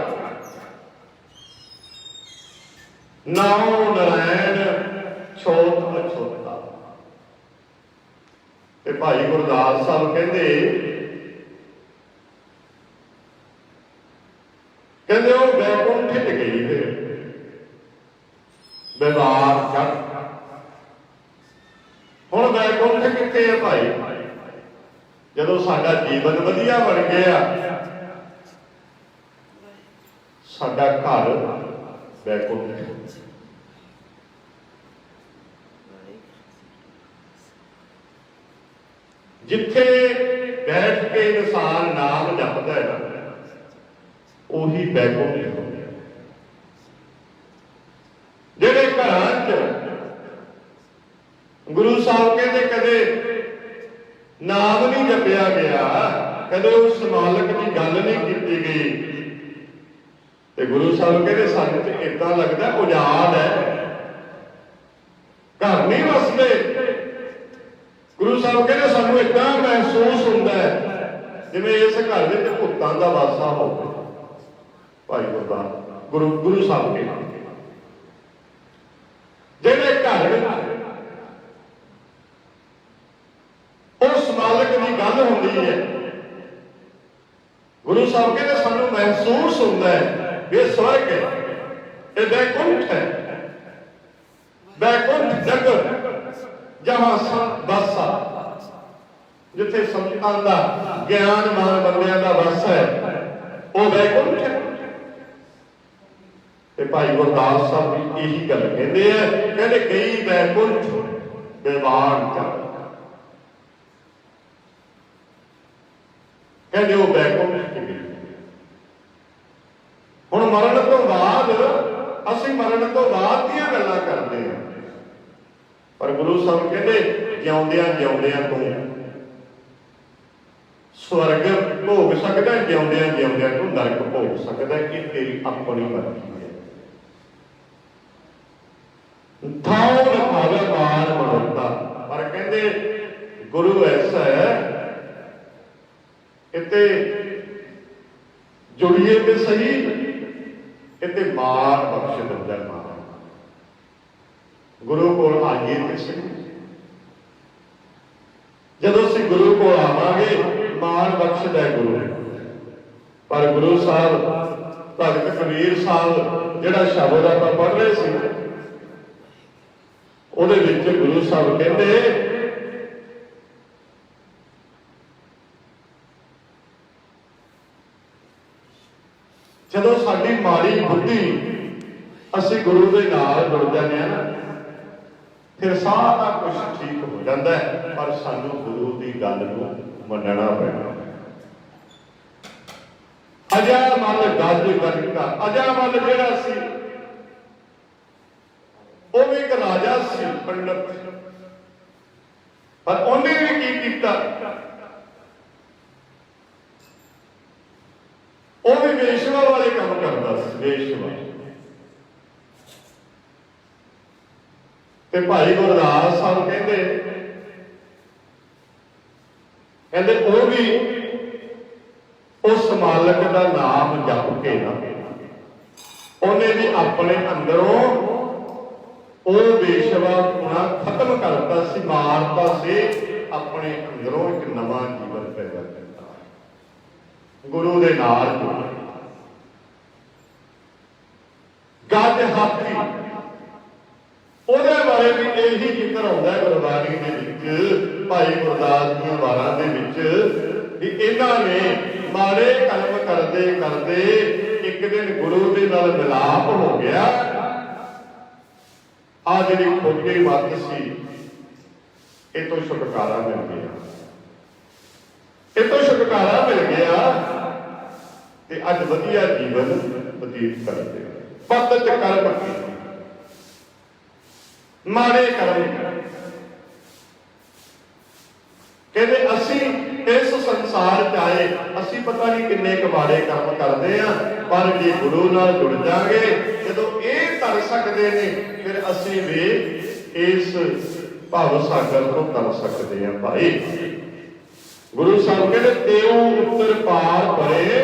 नाम नारायण छोट अछोता। ते भाई गुरदास साहब कहते वो बैकुंठ च गई फिर विवान चक। हुण बैकुंठ कित्थे है भाई? जदों साडा जीवन वधिया बन गया, साडा घर बैकुंठ। जिथे बैठ के इंसान नाम जपदा है ना, उही बैकुंठ हो गया। जेड़े घरां च गुरु साहब कहते कदे नाम नहीं जपिया गया, कदे उस मालक की गल नहीं की गई, तो गुरु साहब कहते सानू तो इदा लगता उजाड़ है, घर नहीं वसते। गुरु साहब कहते सानू इदा महसूस होता है जिवें इस घर में भुतां दा वासा हो। भाई गुरदास गुरु साहब के जेड़े घर उस मालक की गल होंदी है, गुरु साहब कहते सानू महसूस होता है ये स्वर्ग है, ये बैकुंठ है। बैकुंठ जगत जहां बस आ, जिथे संतां दा ज्ञानमान बंदियां दा बस है, वो बैकुंठ है। ते भाई गुरदास साहब भी यही गल कहते हैं, कहते गई बैकुंठ विवान चक। कहते वो बैकुंठ च गई। हुण मरण तो बाद असीं मरण तो बाद दीयां गल्लां करदे हां, पर गुरु साहब कहते जिउंदियां जिउंदियां तूं स्वर्ग भोग सकदा, जिउंदियां जिउंदियां तूं नरक भोग सकदा। ये तेरी अपनी मर्जी है। थाओ लिखावे मार मरोता, पर कहते गुरु ऐसा है इत्ते जुड़िए ते सही, इत्ते मार बख्श दिंदा मार। गुरु को आइए ते सही, जदों असीं गुरु को आवांगे मार बख्शदा है गुरु। पर गुरु साहब भगत कबीर साहब जिहड़ा शब्द आपां पढ़ रहे सी, ਉਹਦੇ ਵਿੱਚ गुरु साहब कहते जदों साडी माड़ी बुद्धि असीं गुरु दे नाल जुड़ जाते हैं ना, फिर सारा कुछ ठीक हो जाता है। पर सानू गुरु की गल नूं मनना पैना। अजा मल गज गणका, अजा मल जिहड़ा सी वो भी एक राजा सी पंडित, पर उन्हें भी की कीता, वो भी वेश्या वाले काम करता सी। वेश्या ते भाई गुरदास साहब कहते वो भी उस मालक का नाम जप के ना उन्हें भी अपने अंदरों वो बेशवा खत्म करता सी, मारता से अपने अंदरों एक नवा जीवन पैदा करता। गुरु दे नाल गज हाथी ਉਹਦੇ बारे भी यही जिक्र आता है गुरबाणी के विच, भाई गुरदास दी वारां दे विच भी इन्हां ने माड़े कर्म करते करते एक दिन गुरु दे नाल मिलाप हो गया। आ जिहड़ी खोटी मत सी इह तो छुटकारा मिल गया, इह तो छुटकारा मिल गया ते अज वधिया जीवन बतीत करते। पत च कर्म की माड़े कर्म। कहते असी इस संसार च आए, असी पता नहीं किन्ने क माड़े कर्म करते हैं, पर जे गुरु नाल जुड़ जाएंगे, जदों ये तर सकते हैं, फिर असी भी इस भव सागर को तर सकते हैं। भाई गुरु साहब कहते तेऊ उत्तर पार परे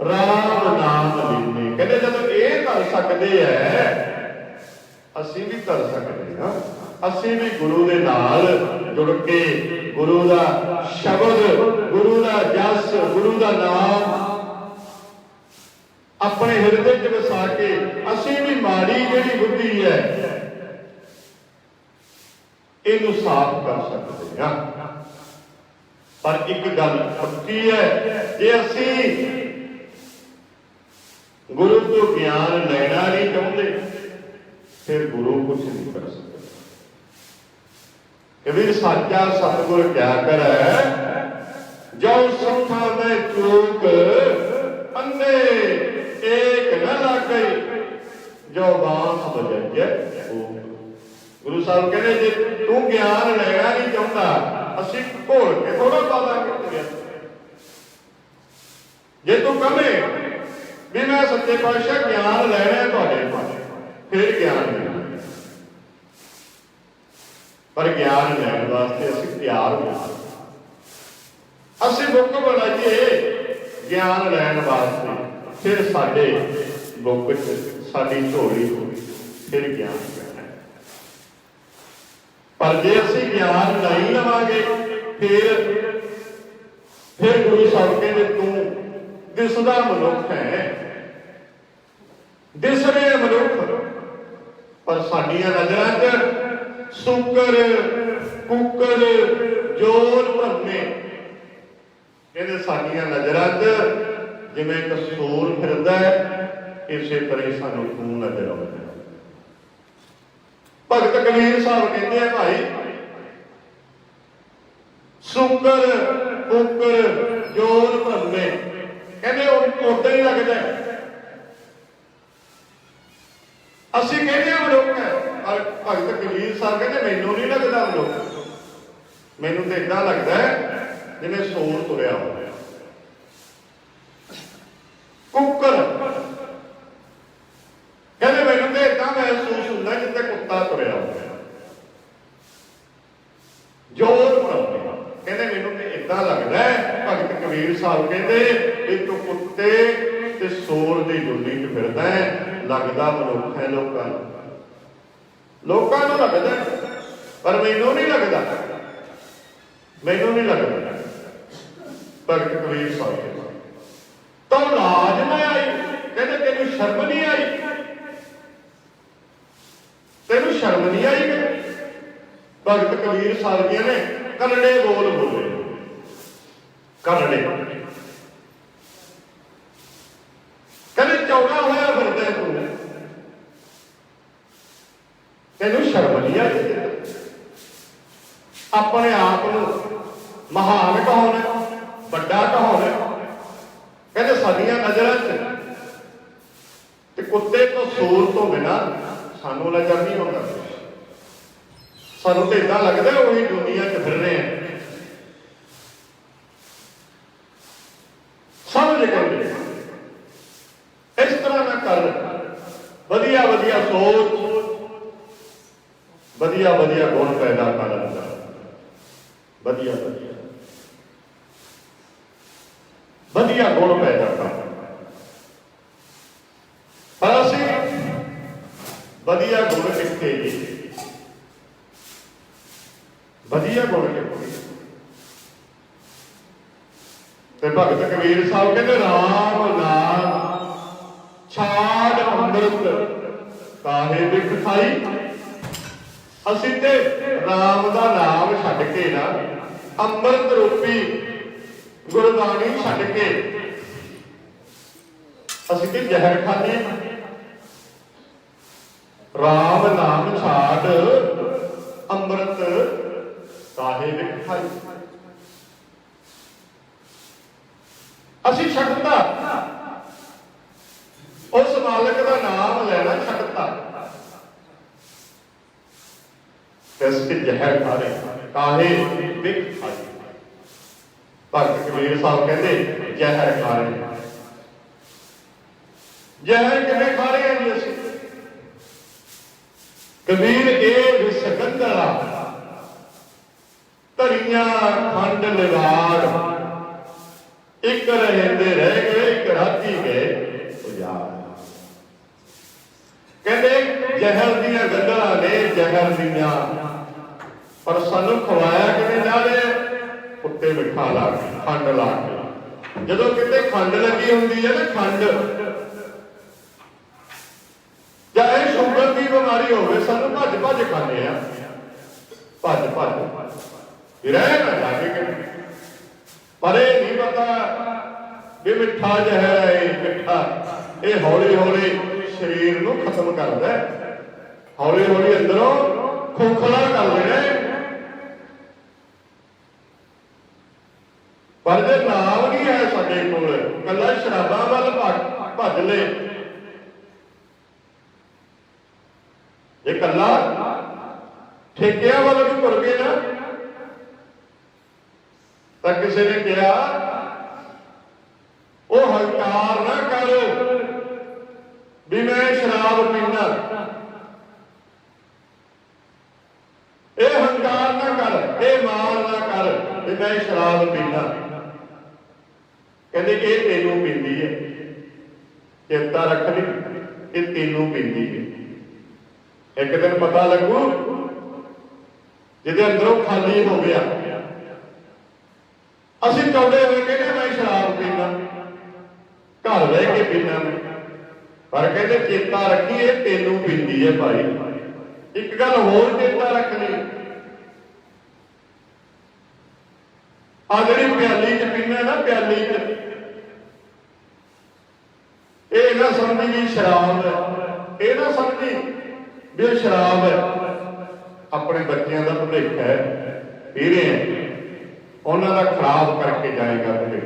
राम नाम लीने। कहते जब ये कर सकते हैं, असी भी कर सकते हैं। असी भी गुरु के नाल जुड़ के गुरु का शब्द, गुरु का जस, गुरु का नाम अपने हिरदे च वसा के असी भी माड़ी जिहड़ी बुद्धि है इनू साफ कर सकते हैं। पर एक गल पक्की है, जे असी गुरु तो ज्ञान लेना नहीं चाहते, फिर गुरु कुछ नहीं कर सकते। कबीर साचा सतगुर क्या करे, जो सुखा में चूक अंधे एक न लागे, जो बांस बजाइए। गुरु साहब कहते जे तू ज्ञान लेना नहीं चाहता, असी घोल के थोड़ा पा देंगे। जे तू कहे भी मैं सच्चे पातशाह ज्ञान लेना तुहाडे पास, फिर ज्ञान लेना। पर ज्ञान लैन वास्ते असीं तैयार हो, असीं बुक बनाइए ज्ञान लैन वास्ते, फिर साडे बुक च साडी झोली होगी, फिर ज्ञान लेना। पर जे असीं ज्ञान नहीं लवांगे, फिर गुरु साहब कहते तू दिसदा मनुख है, दिस रहे मनुख, पर साडियां नजरां च सुकर कुकर जोर भरने। कहते साडियां नजरां च जिवें कसूर फिरदा है, इसे तरह सानू तू नजर आउंदा। भगत कबीर साहब कहते हैं भाई सुकर कुकर जोर भरने, कहते उदा ही लगता है। असी कहते हैं मनुख है, और भगत कबीर साहब कहते मैनू नहीं लगता मनुख, मैनू तो इदा लगता है जिन्हें सोर तुरया हो। कुकर कहते मैनू तो इदा महसूस होता जिते कुत्ता तुरया हो। जोर भरने कहते मैनू तो इदा लगता है, भगत कबीर साहब कहते एक कुत्ते ते सोर की जुली च फिरदा है, लगता मनुख है लोगों लोगों को लगता, पर मैनू नहीं लगता, मैनू नहीं लगता। भगत कबीर साहब तो लाज न आई, कहते तेन शर्म नहीं आई, तेन शर्म नहीं आई। भगत कबीर साहब जी ने करड़े बोल बोले, करड़े कहते चौड़ा होया फिरदा तू, तेन शर्म नहीं आई। अपने आप महान कहाना, बड़ा कहाना। कहते साडियां नजरां च कुत्ते तो सूर तो बिना सानू नजर नहीं आता, सानू तो इदा लगता है वही दुनिया च फिर रहे हैं। समझ गए इस तरह ना कर, वधिया वधिया सोच, वधिया वधिया गुण पैदा कर, वधिया वधिया गुण पैदा कर। पर असीं वधिया गुण कित्थे जी, वधिया गुण कित्थे? ते भगत कबीर साहब कहते राम नाम छाड़ अमृत काहे बिख खाई। असीं ते राम दा नाम छड्ड के ना अमृत रूपी गुरबाणी छड्ड के असीं ते जहर खाने। राम नाम छाड़ अमृत काहे बिख खाई। असीं छड्डता, उस मालिक का नाम लेना छड्डता। कैसे जहर खा रहे काहे विख खाए। भगत कबीर साहब कहते जहर खा रहे। जहर किवें खा रहे हैं जी असीं? कबीर ए विसगंधला धरियां खंड लिवाड़ एक रहेंदे रह गए एक राती गए उजाड़। कहते जहर दियां गंदला ने जहर दियां पर सानू खवाया किवें जा रहे कुत्ते मिठा ला के खंड ला के। जदों किते खंड लगी हुंदी है ना खंड चाहे शुगर की बीमारी होवे सानू भज भज खाने आ भज भज रह ना जाके। पर यह नहीं पता भी मिठा जहर है मिठा ये हौली हौली शरीर नूं खत्म करदा है हौली हौली अंदरों खोखला कर देना है। पर जे नाम नहीं है साडे कोल कल्ला शराबां वल भज ले जे कल्ला ठेकियां वाल भी तुर गए ना तो किसी ने कहा वो हंकार ना करो भी मैं शराब पीना ये हंकार ना कर ये मार ना कर भी मैं शराब पीना। कहते ये तेनों पींदी है चेता रख ली ये तेनों पींदी है। एक दिन पता लगू जिहदे अंदरों खाली हो गया असीं चौड़े हुए कहते मैं शराब पीना घर रह के पीना पर कहते चेता रखी ये तेनों पींदी है भाई। एक गल होर चेता रखनी आ जिहड़ी प्याली च पीना ना प्याली च ये ना समझी भी शराब है ये ना समझी भी शराब है। अपने बच्चों का भविख है पी रहे हैं उन्होंने खराब करके जाएगा भविख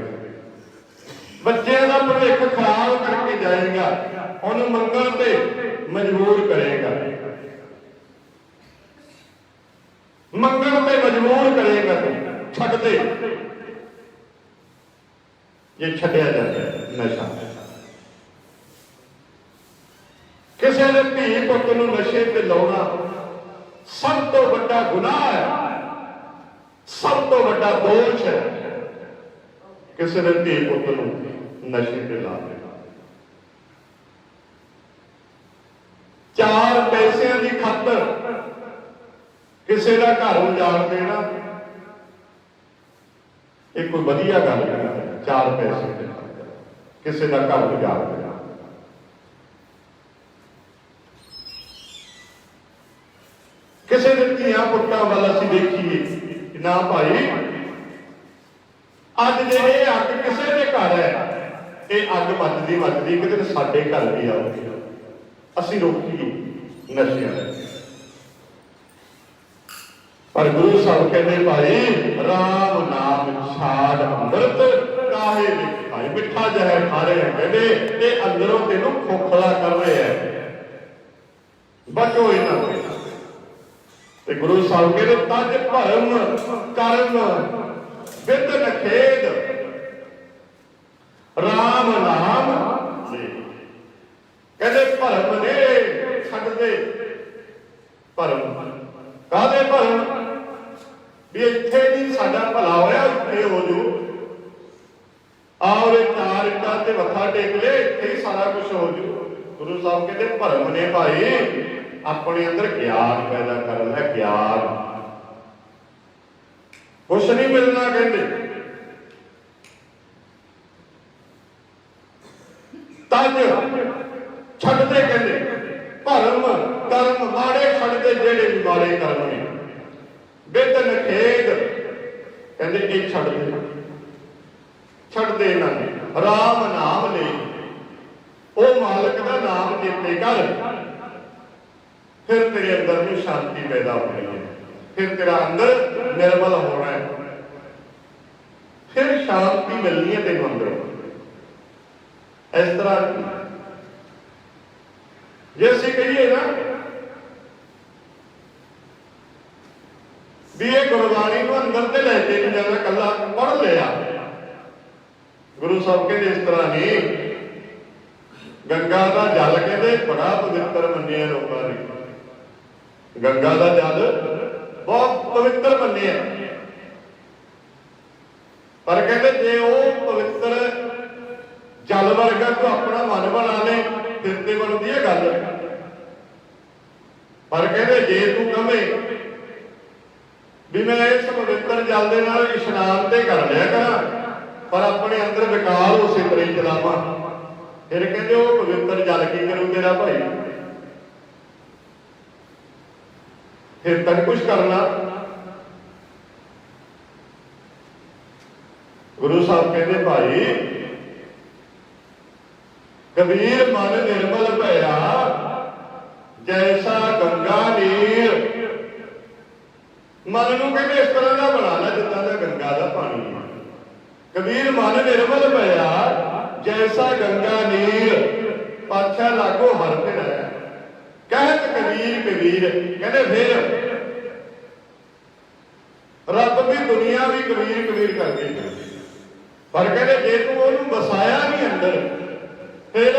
बच्चों का भविख खराब करके जाएगा उन्होंने मंगण से मजबूर करेगा मंगण से मजबूर करेगा तो छड्ड दे ये छड्डिया जाता है नशा। किसी ने धी पुत नूं नशे ते लाउणा सब तो बड़ा गुनाह है सब तो बड़ा दोष है। किसी ने धी पुत नूं नशे ते ला देना चार पैसों की खातर किसी का घर उजाड़ देना ये कोई वधिया गल नहीं है। चार पैसे की खातर किसी का घर उजाड़ देना किसी ने धियां पुत्तां वाल असीं देखीए ना भाई अज जे अग किसी के घर है ये अग मचदी मचदी एक दिन साडे घर भी आउगी असीं रोकीए नशियां। पर गुरु साहब कहते भाई राम नाम छाड़ अमृत काहे विख खाए। मिठा जहर खा रहे हैं कहते ये अंदरों तेनों खोखला कर रहे हैं बचो इन्हां ते। गुरु साहब कहते तज भरम कर्म विद नखेद राम नाम कहते भरम ने छड्ड दे भरम काहदे भरम भी इत्थे नहीं साडा भला होया इत्थे हो जू और चार इट्टां ते मत्था टेक ले इत्थे ही सारा कुछ हो जू। गुरु साहब कहते भरम ने भाई अपने अंदर ज्ञान पैदा करना है ज्ञान कुछ नहीं मिलना कहते तज छड्डदे कहते भरम कर्म माड़े छड्डदे जेड़े भी माड़े कर्म ने विद नखेद कहते ये छड्डदे इन्होंने राम नाम ले ओ मालक का नाम चेते कर फिर तेरे अंदर में शांति पैदा होनी है फिर तेरा अंदर निर्मल होना है फिर शांति मिलनी है तेरे अंदर। इस तरह जे असीं कहिए ना ਮੰਦਰ ਤੇ ਲੈ ਕੇ ਨਹੀਂ ਜਾਂਦਾ, ਕੱਲਾ ਪੜ੍ਹ ਲਿਆ। ਗੁਰੂ ਸਾਹਿਬ ਕਹਿੰਦੇ ਇਸ ਤਰ੍ਹਾਂ ਨਹੀਂ, ਗੰਗਾ ਦਾ ਜਲ ਕਹਿੰਦੇ ਬੜਾ ਪਵਿੱਤਰ ਮੰਨਿਆ ਲੋਕਾਂ ਨੇ। ਗੰਗਾ ਦਾ ਜਲ ਬਹੁਤ ਪਵਿੱਤਰ ਮੰਨਿਆ, ਪਰ ਕਹਿੰਦੇ ਜੇ ਉਹ ਪਵਿੱਤਰ ਜਲ ਵਰਗਾ ਤੂੰ ਆਪਣਾ ਮਨ ਬਣਾ ਲੈ ਫਿਰ ਤੇ ਬਣਦੀ ਹੈ ਗੱਲ। ਪਰ ਕਹਿੰਦੇ ਜੇ ਤੂੰ ਕਵੇਂ ਵੀ ਮੈਂ ਇਸ ਪਵਿੱਤਰ ਜਲ ਦੇ ਨਾਲ ਇਸ਼ਨਾਨ ਤੇ ਕਰ ਲਿਆ ਕਰਾਂ ਪਰ ਆਪਣੇ ਅੰਦਰ ਵਿਕਾਰ ਉਸੇ ਤਰ੍ਹਾਂ ਹੀ ਚਲਾਵਾਂ, ਫਿਰ ਕਹਿੰਦੇ ਉਹ ਪਵਿੱਤਰ ਜਲ ਕੀ ਕਰੂ ਤੇਰਾ ਭਾਈ, ਫਿਰ ਤੱਕ ਕੁਛ ਕਰਨਾ। ਗੁਰੂ ਸਾਹਿਬ ਕਹਿੰਦੇ ਭਾਈ ਕਬੀਰ ਮਨ ਨਿਰਮਲ ਭਇਆ ਜੈਸਾ ਗੰਗਾ ਨੀਰ। ਮਨ ਨੂੰ ਕਹਿੰਦੇ ਇਸ ਤਰ੍ਹਾਂ ਦਾ ਬਣਾ ਲੈ ਜਿੱਦਾਂ ਦਾ ਗੰਗਾ ਦਾ ਪਾਣੀ ਹੈ। ਕਬੀਰ ਮਨ ਨਿਰਮਲ ਭਇਆ ਜੈਸਾ ਗੰਗਾ ਨੀਰ, ਪਾਤਸ਼ਾਹ ਲਾਗੋ ਹਰ ਫਿਰੈ ਕਹਿਤ ਕਬੀਰ ਕਬੀਰ। ਕਹਿੰਦੇ ਫਿਰ ਰੱਬ ਵੀ ਦੁਨੀਆ ਵੀ ਕਬੀਰ ਕਬੀਰ ਕਰਕੇ, ਪਰ ਕਹਿੰਦੇ ਜੇ ਤੂੰ ਉਹਨੂੰ ਵਸਾਇਆ ਨਹੀਂ ਅੰਦਰ ਫਿਰ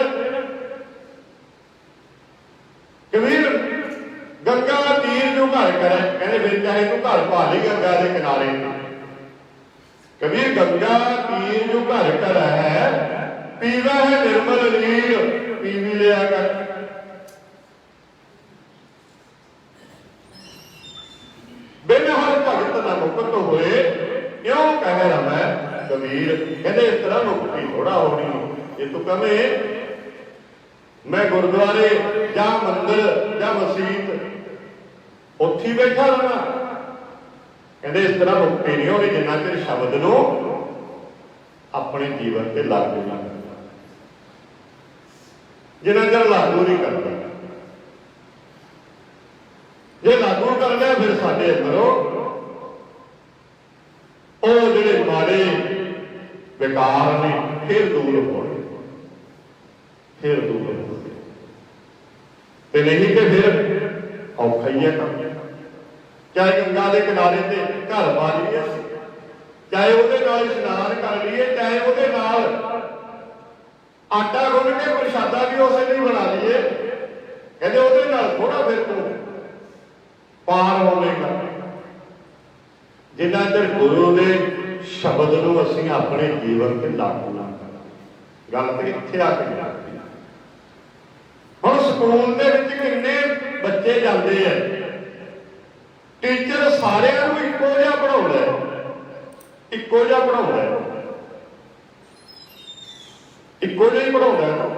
ਕਬੀਰ ਗੰਗਾ ਤੀਰ ਨੂੰ ਘਰ ਕਰੇ। ਕਹਿੰਦੇ ਫਿਰ ਚਾਹੇ ਤੂੰ ਘਰ ਪਾ ਲਈ ਗੰਗਾ ਦੇ ਕਿਨਾਰੇ, ਕਬੀਰ ਗੰਗਾ ਤੀਰ ਨੂੰ ਘਰ ਕਰੈ ਪੀਵਾ ਹੈ ਨਿਰਮਲ ਨੀਰ, ਪੀ ਵੀ ਲਿਆ ਕਰ। ਬਿਨ ਹਰ ਭਗਤ ਨਾ ਮੁਕਤ ਹੋਏ ਕਿਉਂ ਕਹਿ ਰਮੈ ਕਬੀਰ। ਕਹਿੰਦੇ ਇਸ ਤਰ੍ਹਾਂ ਮੁਕਤੀ ਥੋੜਾ ਹੋਣੀ, ਜੇ ਤੂੰ ਕਵੇਂ ਮੈਂ ਗੁਰਦੁਆਰੇ ਜਾਂ ਮੰਦਿਰ ਜਾਂ ਮਸੀਤ ਉੱਥੇ ਬੈਠਾ ਰਹਿਣਾ, ਕਹਿੰਦੇ ਇਸ ਤਰ੍ਹਾਂ ਮੁਕਤੀ ਨਹੀਂ ਹੋਣੀ ਜਿੰਨਾ ਚਿਰ ਸ਼ਬਦ ਨੂੰ ਆਪਣੇ ਜੀਵਨ ਤੇ ਲਾਗੂ ਨਾ ਕਰਦਾ, ਜਿੰਨਾ ਚਿਰ ਲਾਗੂ ਨਹੀਂ ਕਰਦਾ। ਜੇ ਲਾਗੂ ਕਰ ਲਿਆ ਫਿਰ ਸਾਡੇ ਅੰਦਰੋਂ ਉਹ ਜਿਹੜੇ ਮਾੜੇ ਵਿਕਾਰ ਨੇ ਫਿਰ ਦੂਰ ਹੋਣੇ, ਫਿਰ ਦੂਰ ਹੋਣੇ ਤੇ ਨਹੀਂ ਕਿ ਫਿਰ ਔਖਾ ਹੀ ਹੈ ਕੰਮ। ਚਾਹੇ ਗੰਗਾ ਦੇ ਕਿਨਾਰੇ ਤੇ ਘਰ ਪਾ ਲਈਏ, ਚਾਹੇ ਉਹਦੇ ਨਾਲ ਇਸ਼ਨਾਨ ਕਰ ਲਈਏ, ਚਾਹੇ ਉਹਦੇ ਨਾਲ ਆਟਾ ਗੁੰਨ ਕੇ ਪ੍ਰਸ਼ਾਦਾ ਵੀ ਉਸੇ ਲਈ ਬਣਾ ਲਈਏ, ਕਹਿੰਦੇ ਉਹਦੇ ਨਾਲ ਥੋੜਾ ਫਿਰ ਤੂੰ ਪਾਰ ਹੋਵੇਗਾ। ਜਿੰਨਾ ਚਿਰ ਗੁਰੂ ਦੇ ਸ਼ਬਦ ਨੂੰ ਅਸੀਂ ਆਪਣੇ ਜੀਵਨ ਤੇ ਲਾਗੂ ਨਾ ਕਰਾਂਗੇ। ਗੱਲ ਤੇ ਇੱਥੇ ਆ ਕੇ ਜਾਂਦੀ। ਹੁਣ ਸਕੂਲ ਦੇ ਵਿੱਚ ਕਿੰਨੇ ਬੱਚੇ ਜਾਂਦੇ ਆ, ਟੀਚਰ ਸਾਰਿਆਂ ਨੂੰ ਇੱਕੋ ਜਿਹਾ ਪੜ੍ਹਾਉਂਦਾ, ਇੱਕੋ ਜਿਹਾ ਪੜ੍ਹਾਉਂਦਾ, ਇੱਕੋ ਜਿਹਾ ਹੀ ਪੜ੍ਹਾਉਂਦਾ,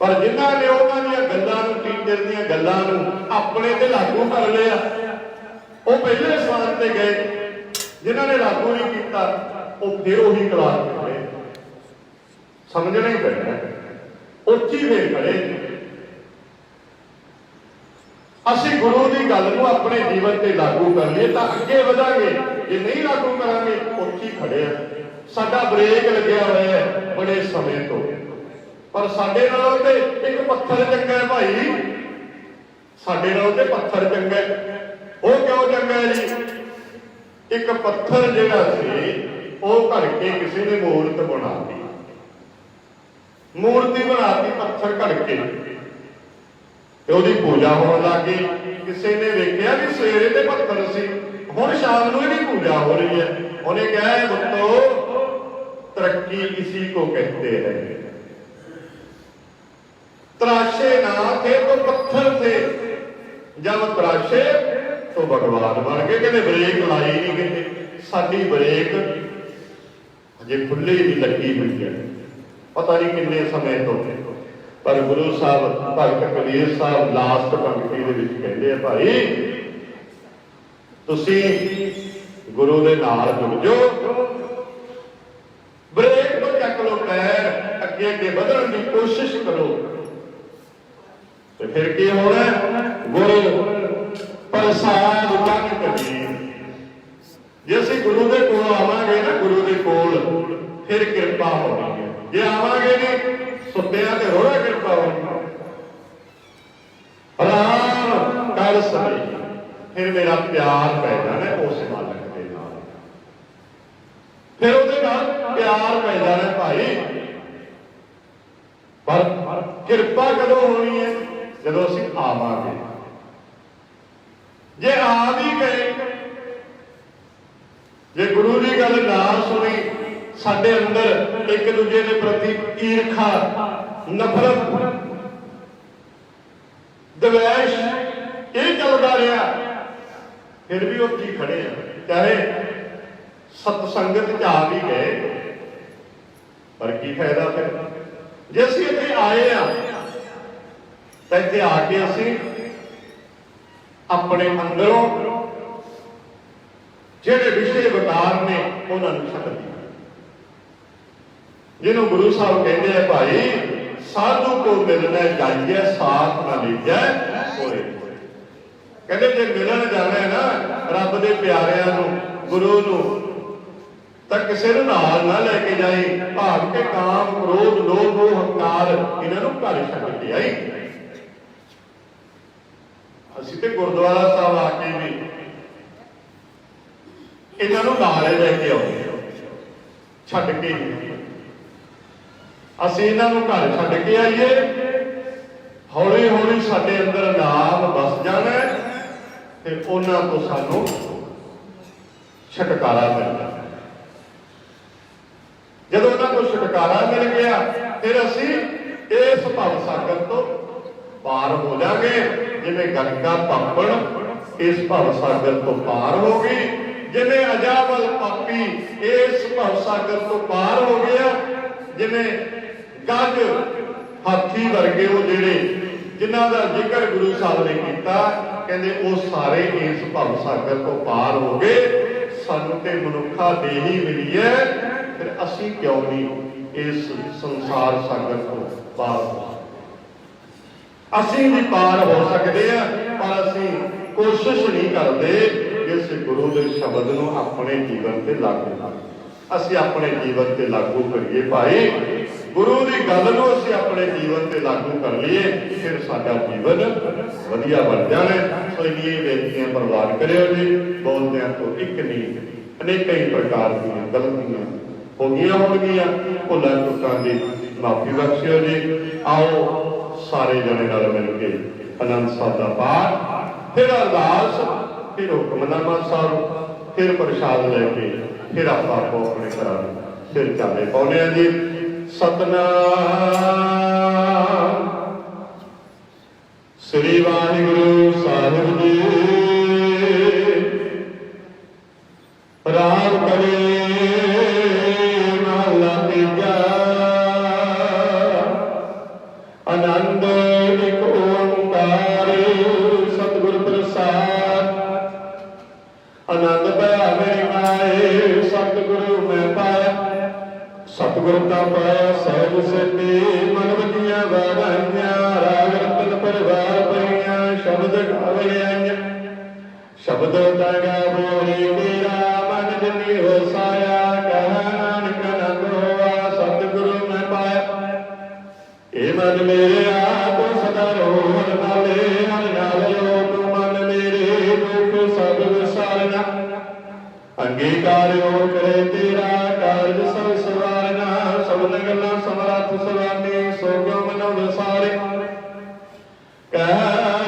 ਪਰ ਜਿਨ੍ਹਾਂ ਨੇ ਉਹਨਾਂ ਦੀਆਂ ਗੱਲਾਂ ਨੂੰ, ਟੀਚਰ ਦੀਆਂ ਗੱਲਾਂ ਨੂੰ ਆਪਣੇ ਤੇ ਲਾਗੂ ਕਰ ਲਿਆ ਉਹ ਪਹਿਲੇ ਸਥਾਨ ਤੇ ਗਏ। ਜਿਨ੍ਹਾਂ ਨੇ ਲਾਗੂ ਨਹੀਂ ਕੀਤਾ ਉਹ ਫਿਰ ਉਹੀ ਕਲਾਸ ਚ ਖੜੇ। ਸਮਝਣਾ ਹੀ ਪੈਣਾ, ਉੱਚੀ ਫੇਰ ਖੜੇ। ਅਸੀਂ ਗੁਰੂ ਦੀ ਗੱਲ ਨੂੰ ਆਪਣੇ ਜੀਵਨ ਤੇ ਲਾਗੂ ਕਰ ਲਈਏ ਤਾਂ ਅੱਗੇ ਵਧਾਂਗੇ, ਜੇ ਨਹੀਂ ਲਾਗੂ ਕਰਾਂਗੇ ਉੱਚੀ ਖੜੇ ਆ। ਸਾਡਾ ਬ੍ਰੇਕ ਲੱਗਿਆ ਹੋਇਆ ਹੈ ਬੜੇ ਸਮੇਂ ਤੋਂ, ਪਰ ਸਾਡੇ ਨਾਲੋਂ ਤੇ ਇੱਕ ਪੱਥਰ ਚੰਗਾ ਭਾਈ, ਸਾਡੇ ਨਾਲੋਂ ਤੇ ਪੱਥਰ ਚੰਗਾ। ਉਹ ਕਿਉਂ ਚੰਗਾ ਜੀ? ਇੱਕ ਪੱਥਰ ਜਿਹੜਾ ਸੀ ਉਹ ਘੜ ਕੇ ਕਿਸੇ ਨੇ ਮੂਰਤ ਬਣਾਤੀ, ਮੂਰਤੀ ਬਣਾਤੀ ਪੱਥਰ ਘੜ ਕੇ, ਤੇ ਉਹਦੀ ਪੂਜਾ ਹੋਣ ਲੱਗ ਗਈ। ਕਿਸੇ ਨੇ ਵੇਖਿਆ ਵੀ ਸਵੇਰੇ ਤੇ ਪੱਥਰ ਸੀ, ਹੁਣ ਸ਼ਾਮ ਨੂੰ ਇਹਦੀ ਪੂਜਾ ਹੋ ਰਹੀ ਹੈ। ਉਹਨੇ ਕਿਹਾ ਪੁੱਤੋ ਤਰੱਕੀ इसी को कहते हैं, तराशे ना थे तो पत्थर थे, जब तराशे तो भगवान बन गए। कहते ब्रेक लाई नहीं, कहते साडी ब्रेक अजे खुली नहीं लगी हुई है, पता नहीं किन्ने समय तो। पर गुरु साहब भगत कबीर साहब लास्ट पंक्ति दे विच कहंदे आ भाई तुसी गुरु दे नाल जुड़ जाओ, ब्रेक तो चक लो पैर, अगे अगे बढ़न की कोशिश करो, तो फिर की होना? गुरु प्रसाद मन कबीर। जे असीं गुरु दे कोल आवांगे ना, गुरु दे कोल फिर किरपा होनी है। जे आवांगे नहीं सुत्तियां ते रोड़ा किरपा होनी। आराम कर सके फिर मेरा प्यार पै जाना उस मालक दे नाल। विकार पै जाना भाई। पर किरपा कदों होनी है? जदों असीं आवांगे। जे आ भी गए, जे गुरु की गल ना सुनी, साडे अंदर एक दूजे के प्रति ईर्खा, नफरत, द्वेष ये चलता रहा, फिर भी उत्थे ही खड़े हैं। चाहे सतसंगत च आ भी गए, पर की फायदा फिर? जे असीं इत्थे आए हैं तो इत्थे आके असीं अपने अंदरों जिहड़े विषय विकार ने उन्होंने छड्ड दिया। जिन्हों गुरु साहब कहते हैं भाई साधु को मिलना जाइए साथ ना लीजिए कोई। कहते जे मिलन जाना है ना रब दे प्यारियां नूं, गुरु नूं, तो किसी नूं नाल ना लैके जाई। भाव के काम, क्रोध, लोभ, मोह, हंकार इन्हां नूं घर छड्ड के आई। असीं ते गुरुद्वारा साहब आके भी इन्हां नूं नाल लैके आउंदे, छड्ड के असीं इन्हां नूं घर छड्ड के आईए। हौली हौली साडे अंदर नाम बस जाना है ते उन्हां तों सानूं छुटकारा मिलना। जदों उन्हां तों छुटकारा मिल गया फिर असीं इस भव सागर तो पार हो जाएंगे। जिवें गंगा पापण इस भव सागर तो पार हो गई, जिवें अजावल पापी इस भव सागर तो पार हो गया, जिवें गज हाथी वर्गे वो जिहड़े जिन्हां दा जिक्र गुरु साहब ने किया, कहंदे वो सारे इस भव सागर तो पार हो गए। सानूं ते मनुखा देही मिली है, फिर असीं क्यों नहीं इस संसार सागर तो पार हो? असीं भी पार हो सकते हैं, पर असीं कोशिश नहीं करते इस गुरु के शब्द नूं अपने जीवन से लागू करिए। असीं अपने जीवन से लागू करिए भाई। गुरु की गल नूं असीं अपने जीवन से लागू कर लिए, फिर साडा जीवन वधिया बन जाना। सो इन्नियां बेनतियां प्रवान करियो जी। बोलदिआं तो एक नहीं अनेक ही प्रकार दी गलतियां हो गई होणगियां, भुलां चुकां दी माफी बख्शियो जी। आओ सारे जने नाल मिल के आनंद साहब का पाठ, फिर अरदास, फिर हुक्मनामा साहब, फिर प्रसाद लैके फिर आप अपने घर फिर चाले पाने जी। सतनाम श्री वाहिगुरु साहिब जी। राम करे महला तीजा। आनंद एक ओंकार सतगुर प्रसाद। आनंद पाया मेरी माए सतगुरु मैं पाया। सतगुरु का पाया सहज सिद्धि मन वधिया वाराइयां। राग रतन परिवार भरियां शब्द गावे आइयां। शब्द तगा बोली मेरा मन जिनी हो साया। कह नानक आनंद होआ सतगुरु मैं पाया। ए मन मेरे आप सदा रोहन नाले हर नाल लोक मन मेरे दुख सब विसारना। अंगीकार करे तेरा कारज सब सवारना। सबन गल्लां समरथ सुआमी सो क्यों मनो विसारे। कह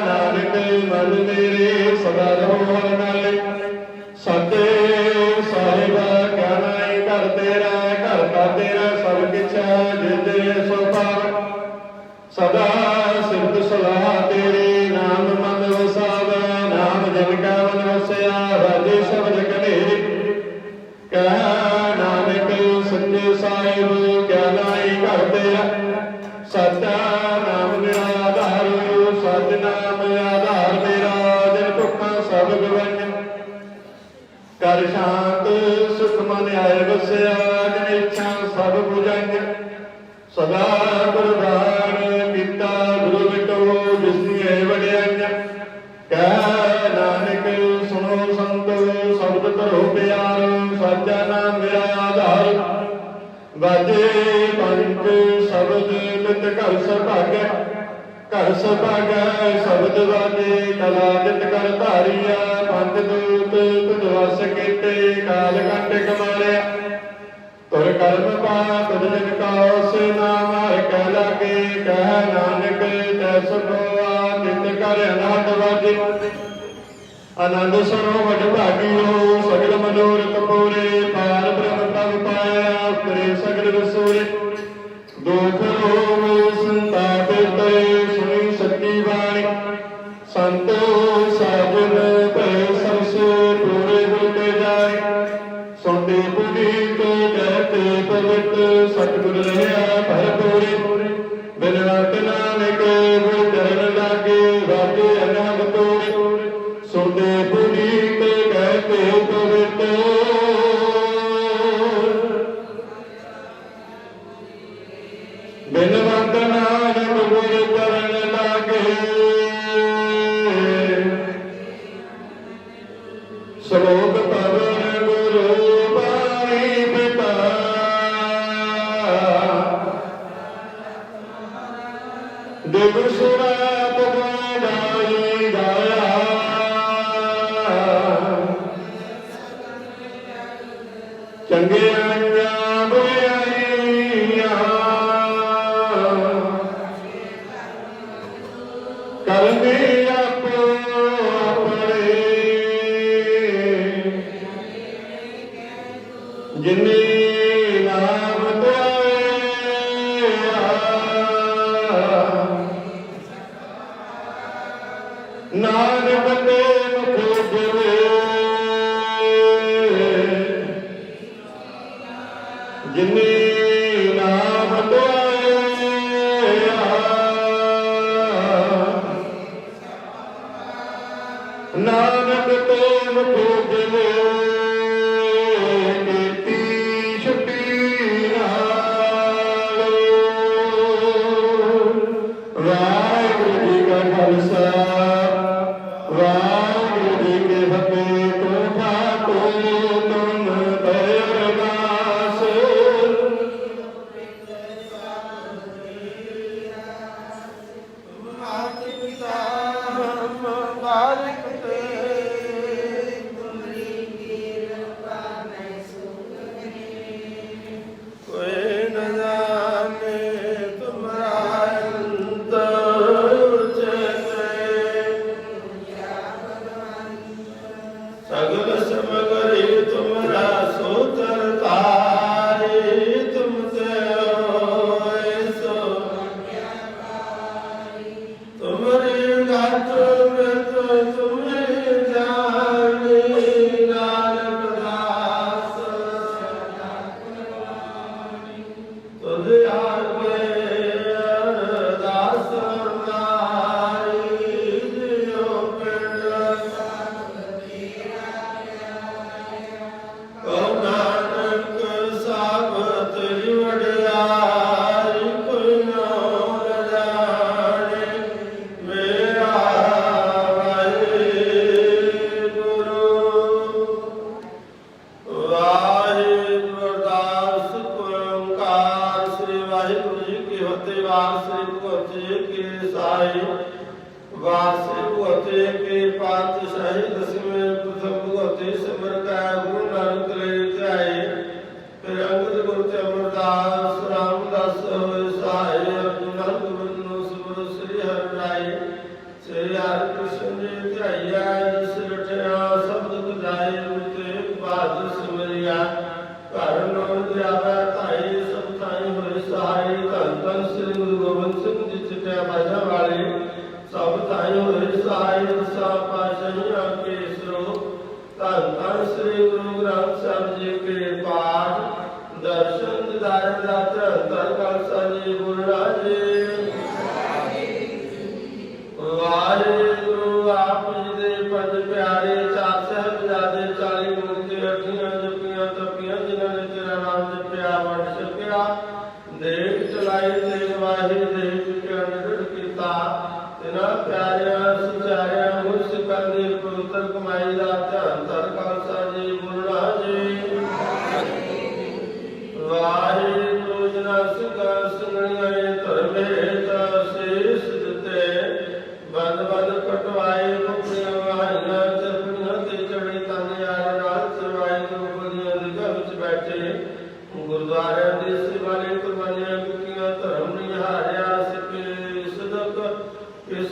नानक मन मेरे सदा रोहन नाले। सते साहिबा क्या नाई घर तेरा घर का तेरा सब किछ जिते सो पावे। सदा सिद्ध सलाह तेरी नाम मन वसावे। नाम जन का मन वसया राजे शब्द कनेरी। कह नानक सच्चे साहिब क्या नाई घर तेरा। सच्चा नाम मेरा आधार सच नाम आधार मेरा। जिन भुखा सब गवन्य कर शांत सुख मन आए बसया। जिन इच्छा सब बुझाइया सदा गुरदान पिता गुरु बिटो जिसने वड्याइया। कह नानक सुनो संतो शब्द करो प्यार। सच्चा नाम मेरा आधार बाजे पंच शब्द नित घर सभागै। घर सभागै शब्द बाजे कला जित कर धारिया। पंच दूत तुझ वस कीते काल कंठ कमारिया। तो और कर्म पाप जिनका से नाम कह लागे कह नानक जैस होआ नित कर अनंत वाजे आनंद सरो वड भागियो सगल मनोरथ पूरे पार ब्रह्म तब पाया करे सगल रसूरे दुख रोग संताप तरे सुनी सच्ची बाणी संतो साजन पे सबसे पूरे होते जाए सुनते पुनीत कहते पवित्र सतगुर रहा भरपूरी बिन रट नानक गुर चरण लागे राजे अनहद तोरे सुनते पुनीत कहते पवित्र बिन रट नानक गुर चरण लागे श्लोक पवन गुरु बाणी पिता देव सुरा गाई गाया चंगे आइया बुराइया करने आपो अपने जिन्नी नाम धोया नानक ते मुख जवे जिन्नी नाम धोया नानक ते मुख जवे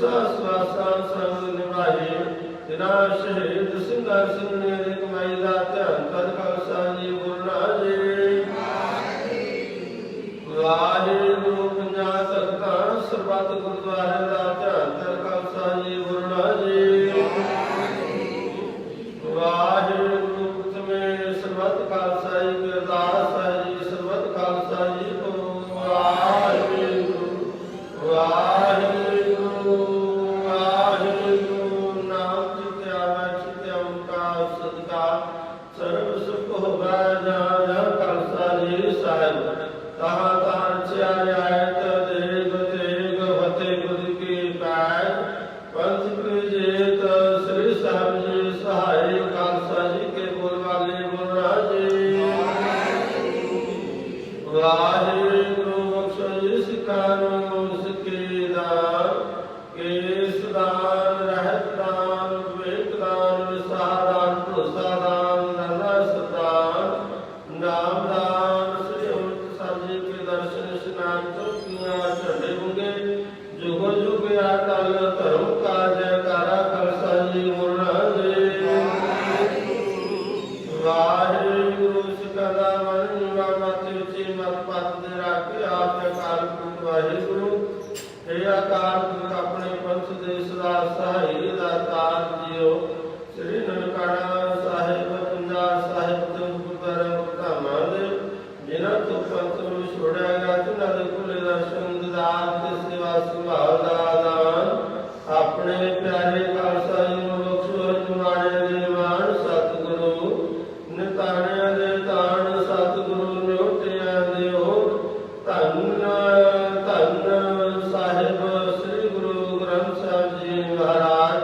ਸਵਾਸਾਂ ਸੰਗ ਨਿਭਾਏ ਤਿਨਾ ਸ਼ਹੀਦ ਸਿੰਘਾਂ ਸਿੰਘ ਨੇ ਕਮਾਈ ਦਾ ਧਿਆਨ ਕਰ ਖਾਲਸਾ ਜੀ ਬੋਲਣਾ ਜੀ ਵਾਹਿਗੁਰੂ ਪੰਜਾ ਤਖਤਾਂ ਸਰਬੱਤ ਗੁਰਦੁਆਰੇ ਦਾ ਧਿਆਨ ਕਰ ਖਾਲਸਾ ਜੀ ਬੋਲਣਾ ਜੀ ਵਾਹਿਗੁਰੂ ਤੁਮੇ ਸਰਬੱਤ ਖਾਲਸਾ ਜੀ ਕੀ ਅਰਦਾਸ ਹੈ ਜੀ ਸਰਬੱਤ ਖਾਲਸਾ ਜੀ ਕੋ ਵਾਹਿਗੁਰੂ ਵਾਹਿਗੁਰੂ ਵਾਹਿਗੁਰੂ ਨਾਮ ਚਿਤਿਆ ਓੰਕਾਰ ਸਦਕਾ ਸਰਬ ਸੁਖ ਹੋਵੈ ਜਾ ਖਾਲਸਾ ਜੀ ਸਾਹਿਬ ਤਹਾਂ ਤਹਾਂ ਚਿਆਇਤ ਦੇਗ ਤੇਗ ਫਤਿਹ ਗੁਰ ਕੀ ਪੈਜ ਪੰਥ ਕੀ ਜੀਤ ਸ੍ਰੀ ਸਾਹਿਬ ਜੀ ਸਹਾਈ ਖਾਲਸਾ ਜੀ ਕੇ ਬੋਲ ਵਾਲੇ ਬੋਲਣਾ ਜੀ ਵਾਹਿਗੁਰੂ ਬਖਸ਼ੋ ਜੀ ਸਿੱਖਾਂ ਨੂੰ ਸਿੱਖੀ ਦਾਨ ਕੇਸ ਦਾਨ ਰਹਿਤ ਦਾਨ ਵਿਵੇਕ ਦਾਨ ਵਿਸਾਰ ਦਾਨ ਭਰੋਸਾ ਦਾਨ ਨਰਨਾ ਸਦਾਨ ਨਾਮ ਦਾਨ ਸ੍ਰੀ ਅੰਮ੍ਰਿਤਸਰ ਜੀ ਕੇ ਦਰਸ਼ਨ ਇਸ਼ਨਾਨ ਚੌਕੀਆਂ ਝੰਡੇ ਬੁੰਗੇ ਜੁਗ ਜੁਗ ਅਟਲ ਧਰਮ ਕਾ ਜੈਕਾਰਾ ਖਾਲਸਾ ਜੀ ਬੋਲਣਾ ਜੀ ਵਾਹਿਗੁਰੂ ਸਿੱਖਾਂ ਦਾ ਮਨ ਨਿਵਾ ਮਾਤੇ ਉੱਚੀ ਮਤ ਪਤ ਦੇ ਰਾਖੇ ਆਪ ਅਕਾਲ ਪੁਰਖ ਵਾਹਿਗੁਰੂ ਇਹ ਅਕਾਲ ਪੁਰਖ ਆਪਣੇ ਪੰਥ ਦੇ ਸਦਾ ਸਹਾਈ ਦਾਤਾਰ ਜੀਓ ਸ੍ਰੀ ਨਨਕਾਣਾ ਸਾਹਿਬ ਪੰਜਾਬ ਸਾਹਿਬ ਤੋਂ ਗੁਰਦੁਆਰਾ ਮੁਕਤਾਮਾਂ ਦੇ ਜਿਨ੍ਹਾਂ ਤੋਂ ਪੰਥ ਨੂੰ ਛੋੜਿਆ ਗਿਆ ਜਿਨ੍ਹਾਂ ਦੇ ਖੁੱਲੇ ਦਰਸ਼ਨ ਦਿਦਾਰ ਤੇ ਸੇਵਾ ਸੰਭਾਲ ਦਾ ਦਾਨ ਆਪਣੇ ਪਿਆਰੇ ਖਾਲਸਾ ਜੀ ਨੂੰ ਬਖਸ਼ੋ ਜੁਮਾਣੇ ਦੇ ਮਾਣ ਸਤਿਗੁਰੂ ਨਿਤਾਣਿਆਂ ਦੇ ਤਾਣ ਸਤਿਗੁਰੂ ਨਿਉਟਿਆਂ ਦਿਓ ਧੰਨ ਧੰਨ ਸਾਹਿਬ ਸ੍ਰੀ ਗੁਰੂ ਗ੍ਰੰਥ ਸਾਹਿਬ ਜੀ ਮਹਾਰਾਜ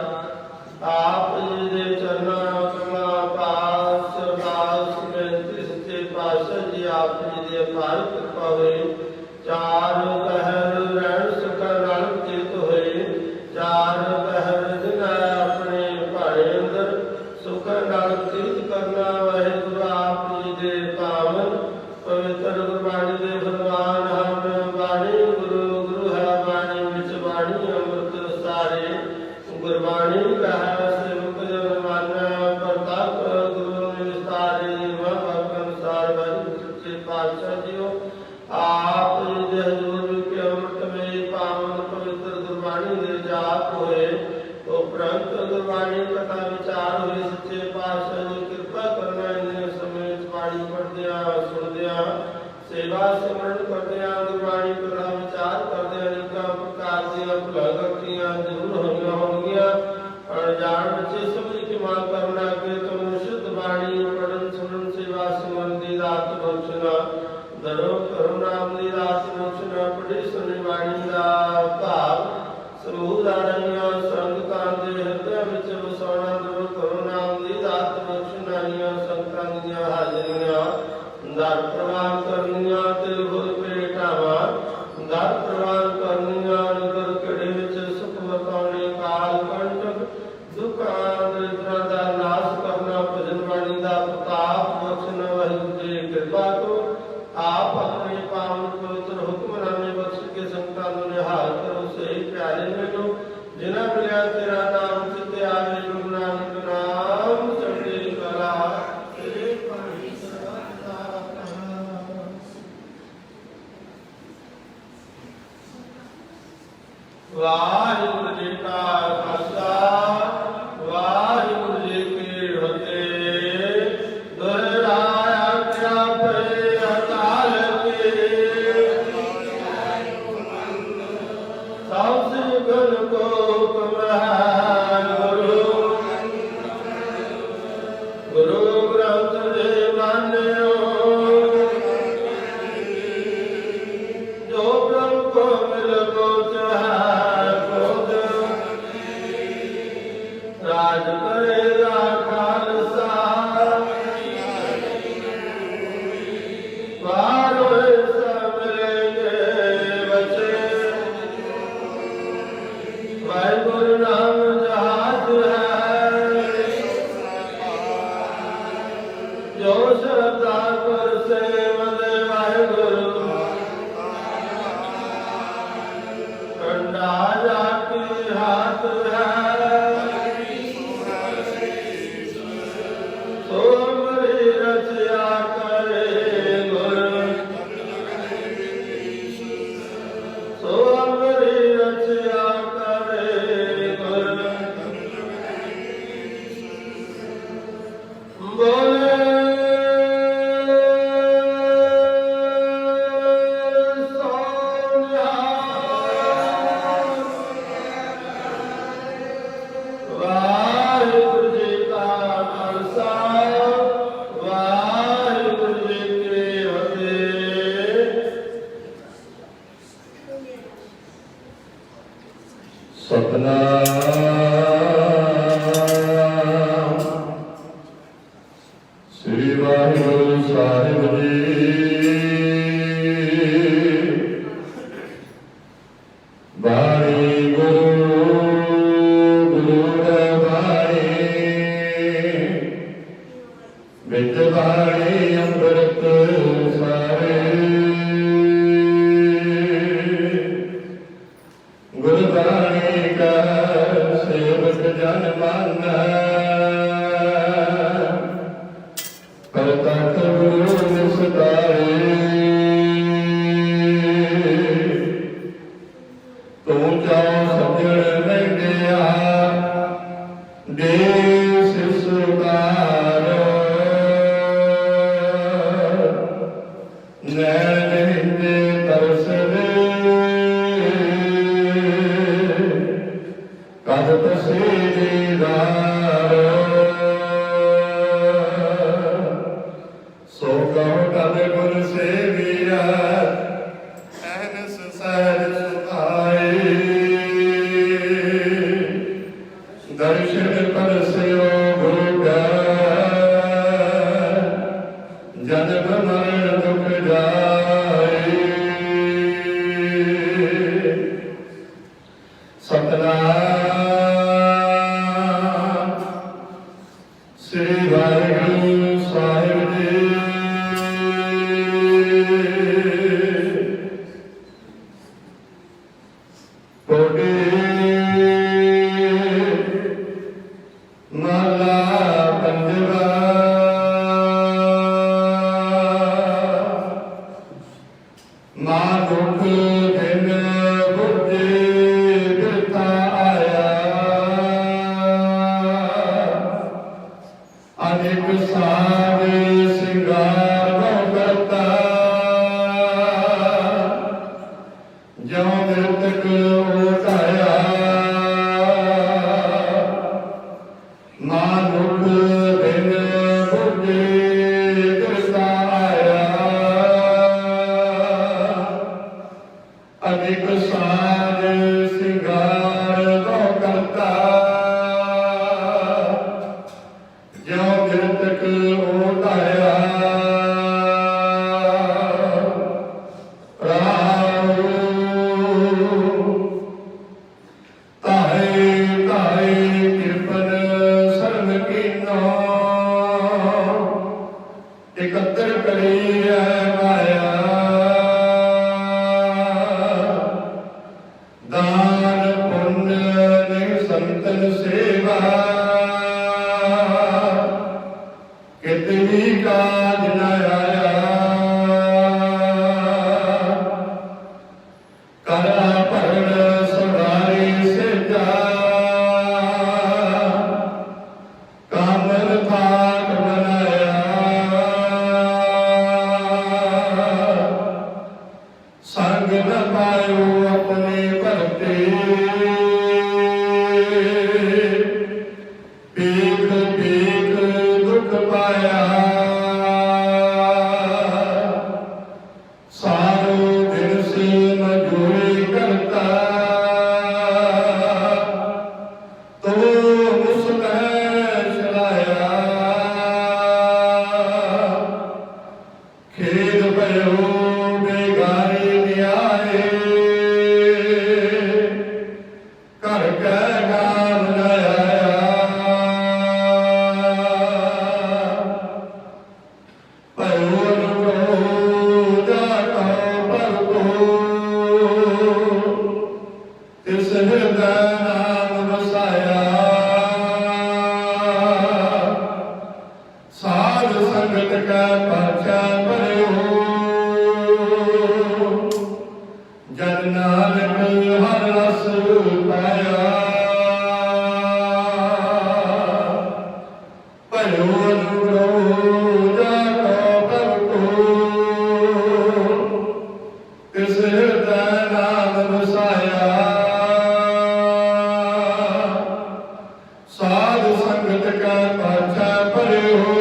ਆਪ ਜੀ ਦੇ ਚਰਨਾਂ ਕਮਲਾਂ ਪਾਸ ਅਰਦਾਸ ਬੇਨਤੀ ਸੱਚੇ ਪਾਤਸ਼ਾਹ ਜੀ ਆਪ ਜੀ ਦੀ ਅਪਾਰ ਕਿਰਪਾ ਹੋਈ ਚਾਰ ਪਹਿਰ ਰਹਿਣ ਸੁਖਾਂ ਨਾਲ ਬਤੀਤ ਹੋਏ ਚਾਰ ਪਹਿਰ ਦਿਨ ਆਪਣੇ ਭਾੜੇ ਅੰਦਰ ਸੁਖਾਂ ਨਾਲ ਬਤੀਤ ਕਰਨਾ ਵਾਹਿਗੁਰੂ ਆਪ ਜੀ ਦੇ ਪਾਵਨ ਪਵਿੱਤਰ ਗੁਰਬਾਣੀ ਦੇ ਫਰਮਾਨ ਹਨ ਬਾਣੀ ਗੁਰੂ ਗੁਰੂ ਹੈ ਬਾਣੀ ਵਿੱਚ ਬਾਣੀ ਅੰਮ੍ਰਿਤ ਸਾਰੇ ਗੁਰਬਾਣੀ ਕਹੈ ਸੇਵਕ ਜਨ ਮਾਨੈ ਪ੍ਰਤਾਪ ਗੁਰੂ ਨੇ ਵਿਸਤਾਰੇ ਮਹਾਂਭਾਗ ਅਨੁਸਾਰ ਵਾਹਿਗੁਰੂ ਸੱਚੇ ਪਾਤਸ਼ਾਹ ਜੀਓ ਆਪ ਜੀ ਦੇ ਹਜ਼ੂਰ ਵਿਖੇ ਅੰਮ੍ਰਿਤਮਈ ਪਾਵਨ ਪਵਿੱਤਰ ਗੁਰਬਾਣੀ ਦੇ ਜਾਪ ਹੋਏ ਉਪਰੰਤ ਗੁਰਬਾਣੀ ਕਥਾ ਵਿਚਾਰ ਹੋਈ ਸੱਚੇ ਪਾਤਸ਼ਾਹ ਜੀ ਕਿਰਪਾ ਕਰਨਾ ਇੰਨੇ ਸਮੇਂ ਵਿੱਚ ਬਾਣੀ ਪੜ੍ਹਦਿਆਂ ਸੁਣਦਿਆਂ ਸੇਵਾ ਸਿਮਰਨ ਕਰਦਿਆਂ ਗੁਰਬਾਣੀ ਕਥਾ ਵਿਚਾਰ ਕਰਦਿਆਂ ਅਨੇਕਾਂ ਪ੍ਰਕਾਰ ਦੀਆਂ ਭੁਲਾਂ ਗਲਤੀਆਂ ਜ਼ਰੂਰ ਹੋਈਆਂ ਹੋਣਗੀਆਂ ਅਣਜਾਣ ਬੱਚੇ ਸਮਝ ਕੇ ਮਾਫ ਕਰਨਾ ਕਿ ਤੁਮ ਸ਼ੁੱਧ ਬਾਣੀ ਪੜ੍ਹਨ ਸੁਣਨ ਸੇਵਾ ਸਿਮਰਨ ਦੀ ਦਾਤ ਬਖਸ਼ਣਾ ਦਰੋ ਕਰੋ ਨਾਮ ਦੀ ਦਾਤ ਬਖਸ਼ਣਾ ਪੜ੍ਹੀ ਸੁਣੀ ਬਾਣੀ ਦਾ ਭਾਵ ਸਮੂਹ ਦਾਰੀਆਂ ਸੰਗਤਾਂ ਦੇ ਹਿਰਦਿਆਂ ਵਿੱਚ ਵਸਾਉਣਾ ਦਰੋ ਕਰੋ ਨਾਮ ਦੀ ਦਾਤ ਬਖਸ਼ਣਾਈਆਂ ਸੰਗਤਾਂ ਦੀਆਂ ਹਾਜ਼ਰੀਆਂ ਦਰ ਪ੍ਰਵਾਨ ਕਰਨੀਆਂ ਤੇ ਗੁਰ ਭੇਟਾਵਾਂ ਦਰ ਪ੍ਰਵਾਨ ਕਰਨੀਆਂ ਨਗਰ ਕਿਹੜੇ ਵਿੱਚ ਸੁਖ ਵਰਤਾਉਣੇ ਕਾਲ ਕੰਟਕ ਦੁਖਾਂ ਦਰਿਦਰਾਂ ਦਾ ਨਾਸ਼ ਕਰਨਾ ਭਜਨ ਬਾਣੀ ਦਾ ਪ੍ਰਤਾਪ ਬਖਸ਼ਣਾ ਵਾਹਿਗੁਰੂ ਜੀ ਕਿਰਪਾ ਕਰੋ ਆਪ ਆਪਣੇ ਪਾਵਨ ਪਵਿੱਤਰ ਹੁਕਮਨਾਮੇ ਬਖਸ਼ ਕੇ ਸੰਗਤਾਂ ਨੂੰ ਨਿਹਾਲ ਕਰੋ ਸਹੀ ਪਿਆਰੇ ਮੈਨੂੰ ਜਿਨ੍ਹਾਂ ਮਿਲਿਆ ਤੇਰਾ ਨਾਮ ਚਿੱਤੇ ਆਵੇ ਗੁਰੂ ਨਾਨਕ ਨਾਮ ਚੜ੍ਹਦੀ ਕਲਾ ਤੇਰੇ ਪਾਣੀ ਸਰਬੱਤਾ ਵਾਹਿਗੁਰੂ ਜੀ ਕਾ ਖਾਲਸਾ ਵਾਹਿਗੁਰੂ ਜੀ ਕੀ ਫਤਿਹ ਦੁਹਰਾਇਆ ਕਿਆ ਪਏ ਅਕਾਲ ਕੇ ਸਭ ਸਿਗਨ ਕੋ ਕਮਹਾਨ ਗੁਰੂ ਗ੍ਰੰਥ ਦੇ ਮਾਨਿਓ ਜੋ ਪ੍ਰਭੂ ਕੋ ਮਿਲ ਕੋ ਰਾਜ ਕਰੇਗਾ ਖਾਲਸਾ ਵਾਰੋਏ ਸਭ ਮਿਲੇਂਗੇ ਬੱਚੇ ਵਾਹਿਗੁਰੂ ਨਾਮ ਜਹਾਜ ਹੈ ਜੋ ਸ਼ਰਧਾ ਕਰ ਸੇਵਨ ਵਾਹਿਗੁਰੂ ਕੰਡਾ ਜਾ ਕੀ ਵਾਹਿਗੁਰੂ ਜੀ ਕਾ ਖਾਲਸਾ ਵਾਹਿਗੁਰੂ ਜੀ ਕੀ ਫਤਿਹ। ਸਤਨਾਮ ਸ੍ਰੀ ਵਾਹਿਗੁਰੂ ਸਾਹਿਬ ਜੀ। ਬਾਣੀ ਗੁਰੂ ਗੁਰੂ ਬਾਣੀ ਵਿੱਚ ਬਾਣੀ ਅੰਮ੍ਰਿਤ ਸਾਰੇ ਗੁਰਬਾਣੀ ਕਾ ਸੇਵਕ ਜਨ ਮਾਨੈ ਕਰਤਾ ਗੁਰੂ ਨਿਸਤਾਰੇ ਤੂੰ ਚਾਹ ਸੱਜਣ ਰਹਿੰਦਿਆ ਦੇਸ ਸੁਧਾਰ ਨੈਣ ਨਿੰਦੇ ਤਰਸਦੇ ਕਦ ਤਸੇ ਦੀਦਾਰ ਸੋ ਕਹੋ ਤਦ ਗੁਰ ਸੇਵੀਆ ਐਨਸ ਸਹਿਜ ਸੁਖਾਏ ਦਰਸ਼ਨ ਪਰਸਿਓ ਗੁਰੂ ਕਾ ਜਨਮ ਮਰਨ ਦੁਖ ਜਾਏ ਸਤਨਾਮ ਸ੍ਰੀ ਵਾਹਿਗੁਰੂ ਸਾਹਿਬ ਜੀ। ਕੋਟੇ ਮਹਲਾ ਪੰਜਵਾ। ਮਾਂ ਦੁਖ ਦਿਨ ਬੁੱਝੇ ਬਿਰਥਾ ਆਇਆ ਅਨੇਕ ਸਾਧ ਸਿੰਗਾਰ ਬਹੁ ਕਰਤਾ ਜਿਉ ਮ੍ਰਿਤਕ ਉਠਾਇਆ ਮਾਂ ਦੁਖ ਦਿਨ ਬੁੱਝੇ ਬਿਰਥਾ ਆਇਆ ਅਨੇਕ ਸਾਧ ਸਿੰਗਾਰ ਬਹੁ ਕਰਤਾ ਜਿਉ ਮ੍ਰਿਤਕ ਉਠਾਇਆ ਤਾਏ ਤਾਏ ਕਿਰਪਨ ਸਰਨ ਕੀਨੋ ਇਕੱਤਰ ਕਰੀ ਮਾਇਆ ਦਾਨ ਪੁੰਨ ਨਿ ਸੰਤਨ ਸੇਵਾ ਕਿਤਨੀ ਕਾਜ ਨ ਆਇਆ ਕਰਾ ਭਰਨ ਸਵਾਰੀ ਸਿਜਾ ਕਾਮਲ ਥਾਕ ਬਣਾਇਆ ਸੰਗ ਨ ਪਾਇਓ ਆਪਣੇ ਭਗਤੇ ਭੀਖ ਭੀਖ ਦੁਖ ਪਾਇਆ ਸਾਰੋ ਦਿਨ ਸੇ ਮਜੂਰੀ ਕਰਤਾ ਤੋ ਮੁਸਕੈ ਚਲਾਇਆ ਖੇਦ ਭਇਓ ਬੇਗਾਰੀ ਨਿਆਏ ਘਰ ਕੈ ਗਾਮ ਨ ਆਇਆ ਭਇਓ ਅਨੁਭਵ ਜਾ ਕਹੋ ਭਗਤੋ ਤਿਸ ਹਿਰਦੈ ਨਾਮ ਵਸਾਇਆ ਸਾਧ ਸੰਗਤ ਕੈ ਪਾਛਾ ਭਰਿਓ ਜਨ ਨਾਨਕ ਹਰਿ ਰਸ ਪਾਇਆ जगत का पाछा परे हो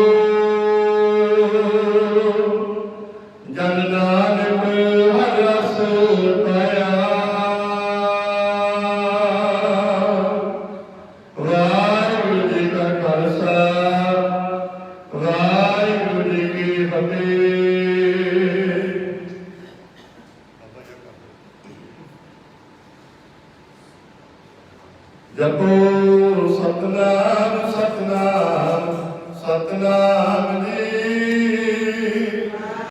जन नानक हर रस पाया वाहिगुरु जी का खालसा वाहिगुरु जी की फतेह। जपो सतनाम सतनाम सतनाम जी।